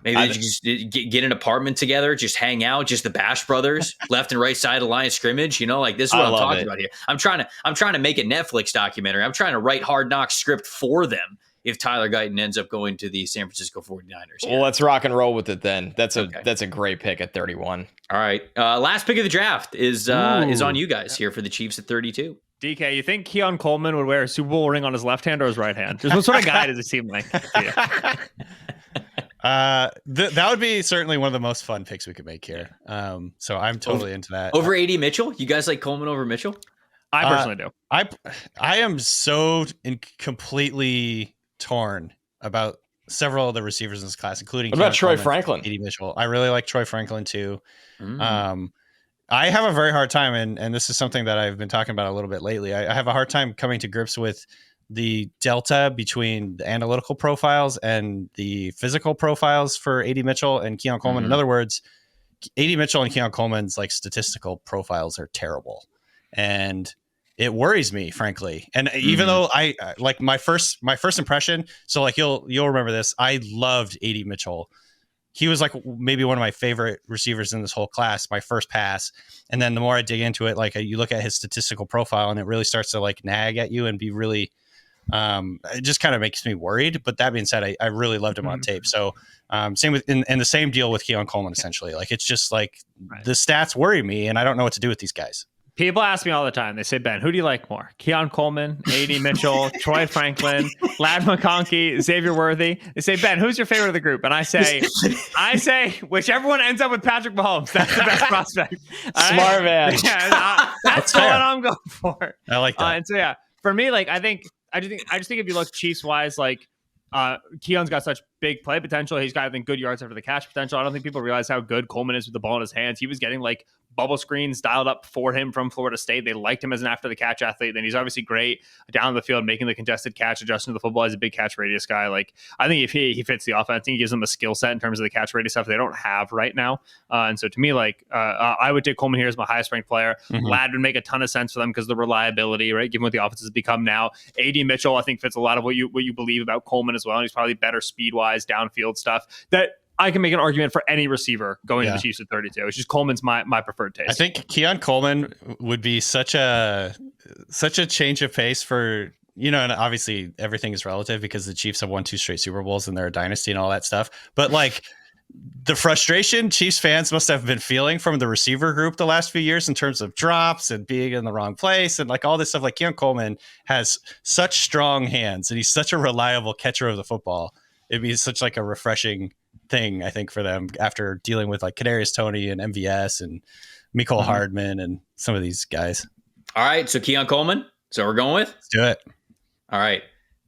Maybe they just get an apartment together, just hang out, just the Bash Brothers, left and right side of the line of scrimmage. Like this is what I'm talking about here. I'm trying to make a Netflix documentary. I'm trying to write Hard Knocks script for them. If Tyler Guyton ends up going to the San Francisco 49ers. Well, let's rock and roll with it then. That's a great pick at 31. All right. Last pick of the draft is on you guys here for the Chiefs at 32. DK, you think Keon Coleman would wear a Super Bowl ring on his left hand or his right hand? Just what sort of guy does it seem like? That would be certainly one of the most fun picks we could make here. So I'm totally into that. Over AD Mitchell? You guys like Coleman over Mitchell? I personally do. I am so completely torn about several of the receivers in this class, including what about Troy Franklin, AD Mitchell. I really like Troy Franklin too. I have a very hard time, and this is something that I've been talking about a little bit lately. I have a hard time coming to grips with the delta between the analytical profiles and the physical profiles for AD Mitchell and Keon Coleman. In other words, AD Mitchell and Keon Coleman's like statistical profiles are terrible, and it worries me, frankly. And even though I like my first impression, so like you'll remember this, I loved AD Mitchell. He was like maybe one of my favorite receivers in this whole class, my first pass. And then the more I dig into it, like you look at his statistical profile and it really starts to like nag at you and be really, it just kind of makes me worried. But that being said, I really loved him on tape. So same with, and the same deal with Keon Coleman, essentially. Like, it's just like the stats worry me and I don't know what to do with these guys. People ask me all the time. They say, Ben, who do you like more? Keon Coleman, AD Mitchell, Troy Franklin, Lad McConkey, Xavier Worthy. They say, Ben, who's your favorite of the group? And I say, whichever one ends up with Patrick Mahomes, that's the best prospect. Smart man. Yeah, that's the one I'm going for. I like that. And so yeah, for me, like I just think if you look Chiefs wise, like Keon's got such big play potential. He's got, I think, good yards after the catch potential. I don't think people realize how good Coleman is with the ball in his hands. He was getting like bubble screens dialed up for him from Florida State. They liked him as an after the catch athlete. Then he's obviously great down the field, making the contested catch, adjusting to the football. He's a big catch radius guy. Like, I think if he fits the offense, I think he gives them a skill set in terms of the catch radius stuff they don't have right now. And so to me, like, I would take Coleman here as my highest ranked player. Lad would make a ton of sense for them because of the reliability, right? Given what the offense has become now. AD Mitchell, I think, fits a lot of what you believe about Coleman as well. And he's probably better speed wise, downfield stuff that I can make an argument for any receiver going to the Chiefs at 32. It's just Coleman's my preferred taste. I think Keon Coleman would be such a change of pace for, and obviously everything is relative because the Chiefs have won 2 straight Super Bowls and they're a dynasty and all that stuff. But like the frustration Chiefs fans must have been feeling from the receiver group the last few years in terms of drops and being in the wrong place and like all this stuff. Like Keon Coleman has such strong hands and he's such a reliable catcher of the football. It'd be such like a refreshing thing, I think, for them after dealing with like Kadarius Toney and MVS and Mecole Hardman and some of these guys. All right, so Keon Coleman. So we're going with? Let's do it. All right,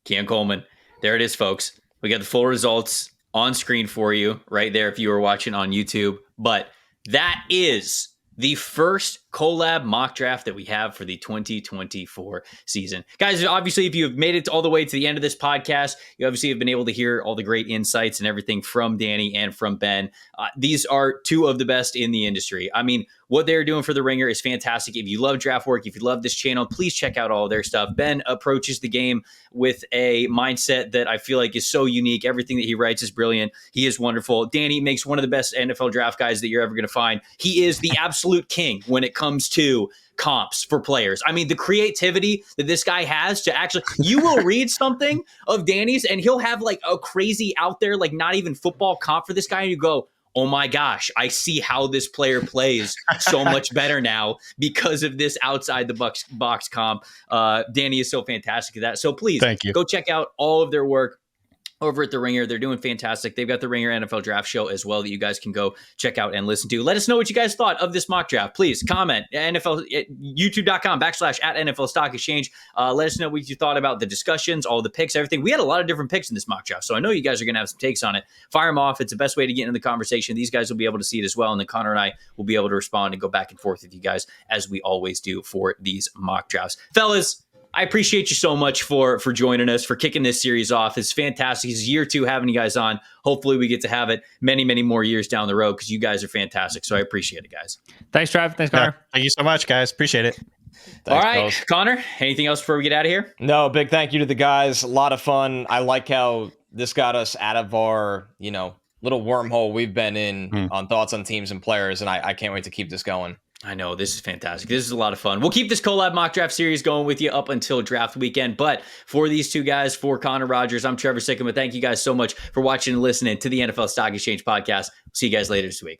Keon Coleman. There it is, folks. We got the full results on screen for you right there if you were watching on YouTube. But that is the first collab mock draft that we have for the 2024 season. Guys, obviously, if you have made it all the way to the end of this podcast, you obviously have been able to hear all the great insights and everything from Danny and from Ben. These are two of the best in the industry. I mean, what they're doing for The Ringer is fantastic. If you love draft work, if you love this channel, please check out all their stuff. Ben approaches the game with a mindset that I feel like is so unique. Everything that he writes is brilliant. He is wonderful. Danny makes one of the best NFL draft guys that you're ever going to find. He is the absolute king when it comes to comps for players. I mean, the creativity that this guy has to actually, you will read something of Danny's and he'll have like a crazy out there, like not even football comp for this guy. And you go, oh my gosh, I see how this player plays so much better now because of this outside the box comp. Danny is so fantastic at that. So please go check out all of their work over at The Ringer. They're doing fantastic. They've got the Ringer NFL Draft Show as well that you guys can go check out and listen to. Let us know what you guys thought of this mock draft. Please comment at youtube.com/NFL Stock Exchange. Let us know what you thought about the discussions, all the picks, everything. We had a lot of different picks in this mock draft, so I know you guys are going to have some takes on it. Fire them off. It's the best way to get into the conversation. These guys will be able to see it as well, and then Connor and I will be able to respond and go back and forth with you guys as we always do for these mock drafts. Fellas, I appreciate you so much for joining us, for kicking this series off. It's fantastic. It's year 2 having you guys on. Hopefully we get to have it many, many more years down the road because you guys are fantastic. So I appreciate it, guys. Thanks, Trev. Thanks, Connor. Thank you so much, guys. Appreciate it. Thanks, all right, both. Connor, anything else before we get out of here? No, big thank you to the guys. A lot of fun. I like how this got us out of our, little wormhole we've been in on thoughts on teams and players, and I can't wait to keep this going. I know, this is fantastic. This is a lot of fun. We'll keep this collab mock draft series going with you up until draft weekend. But for these two guys, for Connor Rogers, I'm Trevor Sikkema. Thank you guys so much for watching and listening to the NFL Stock Exchange podcast. See you guys later this week.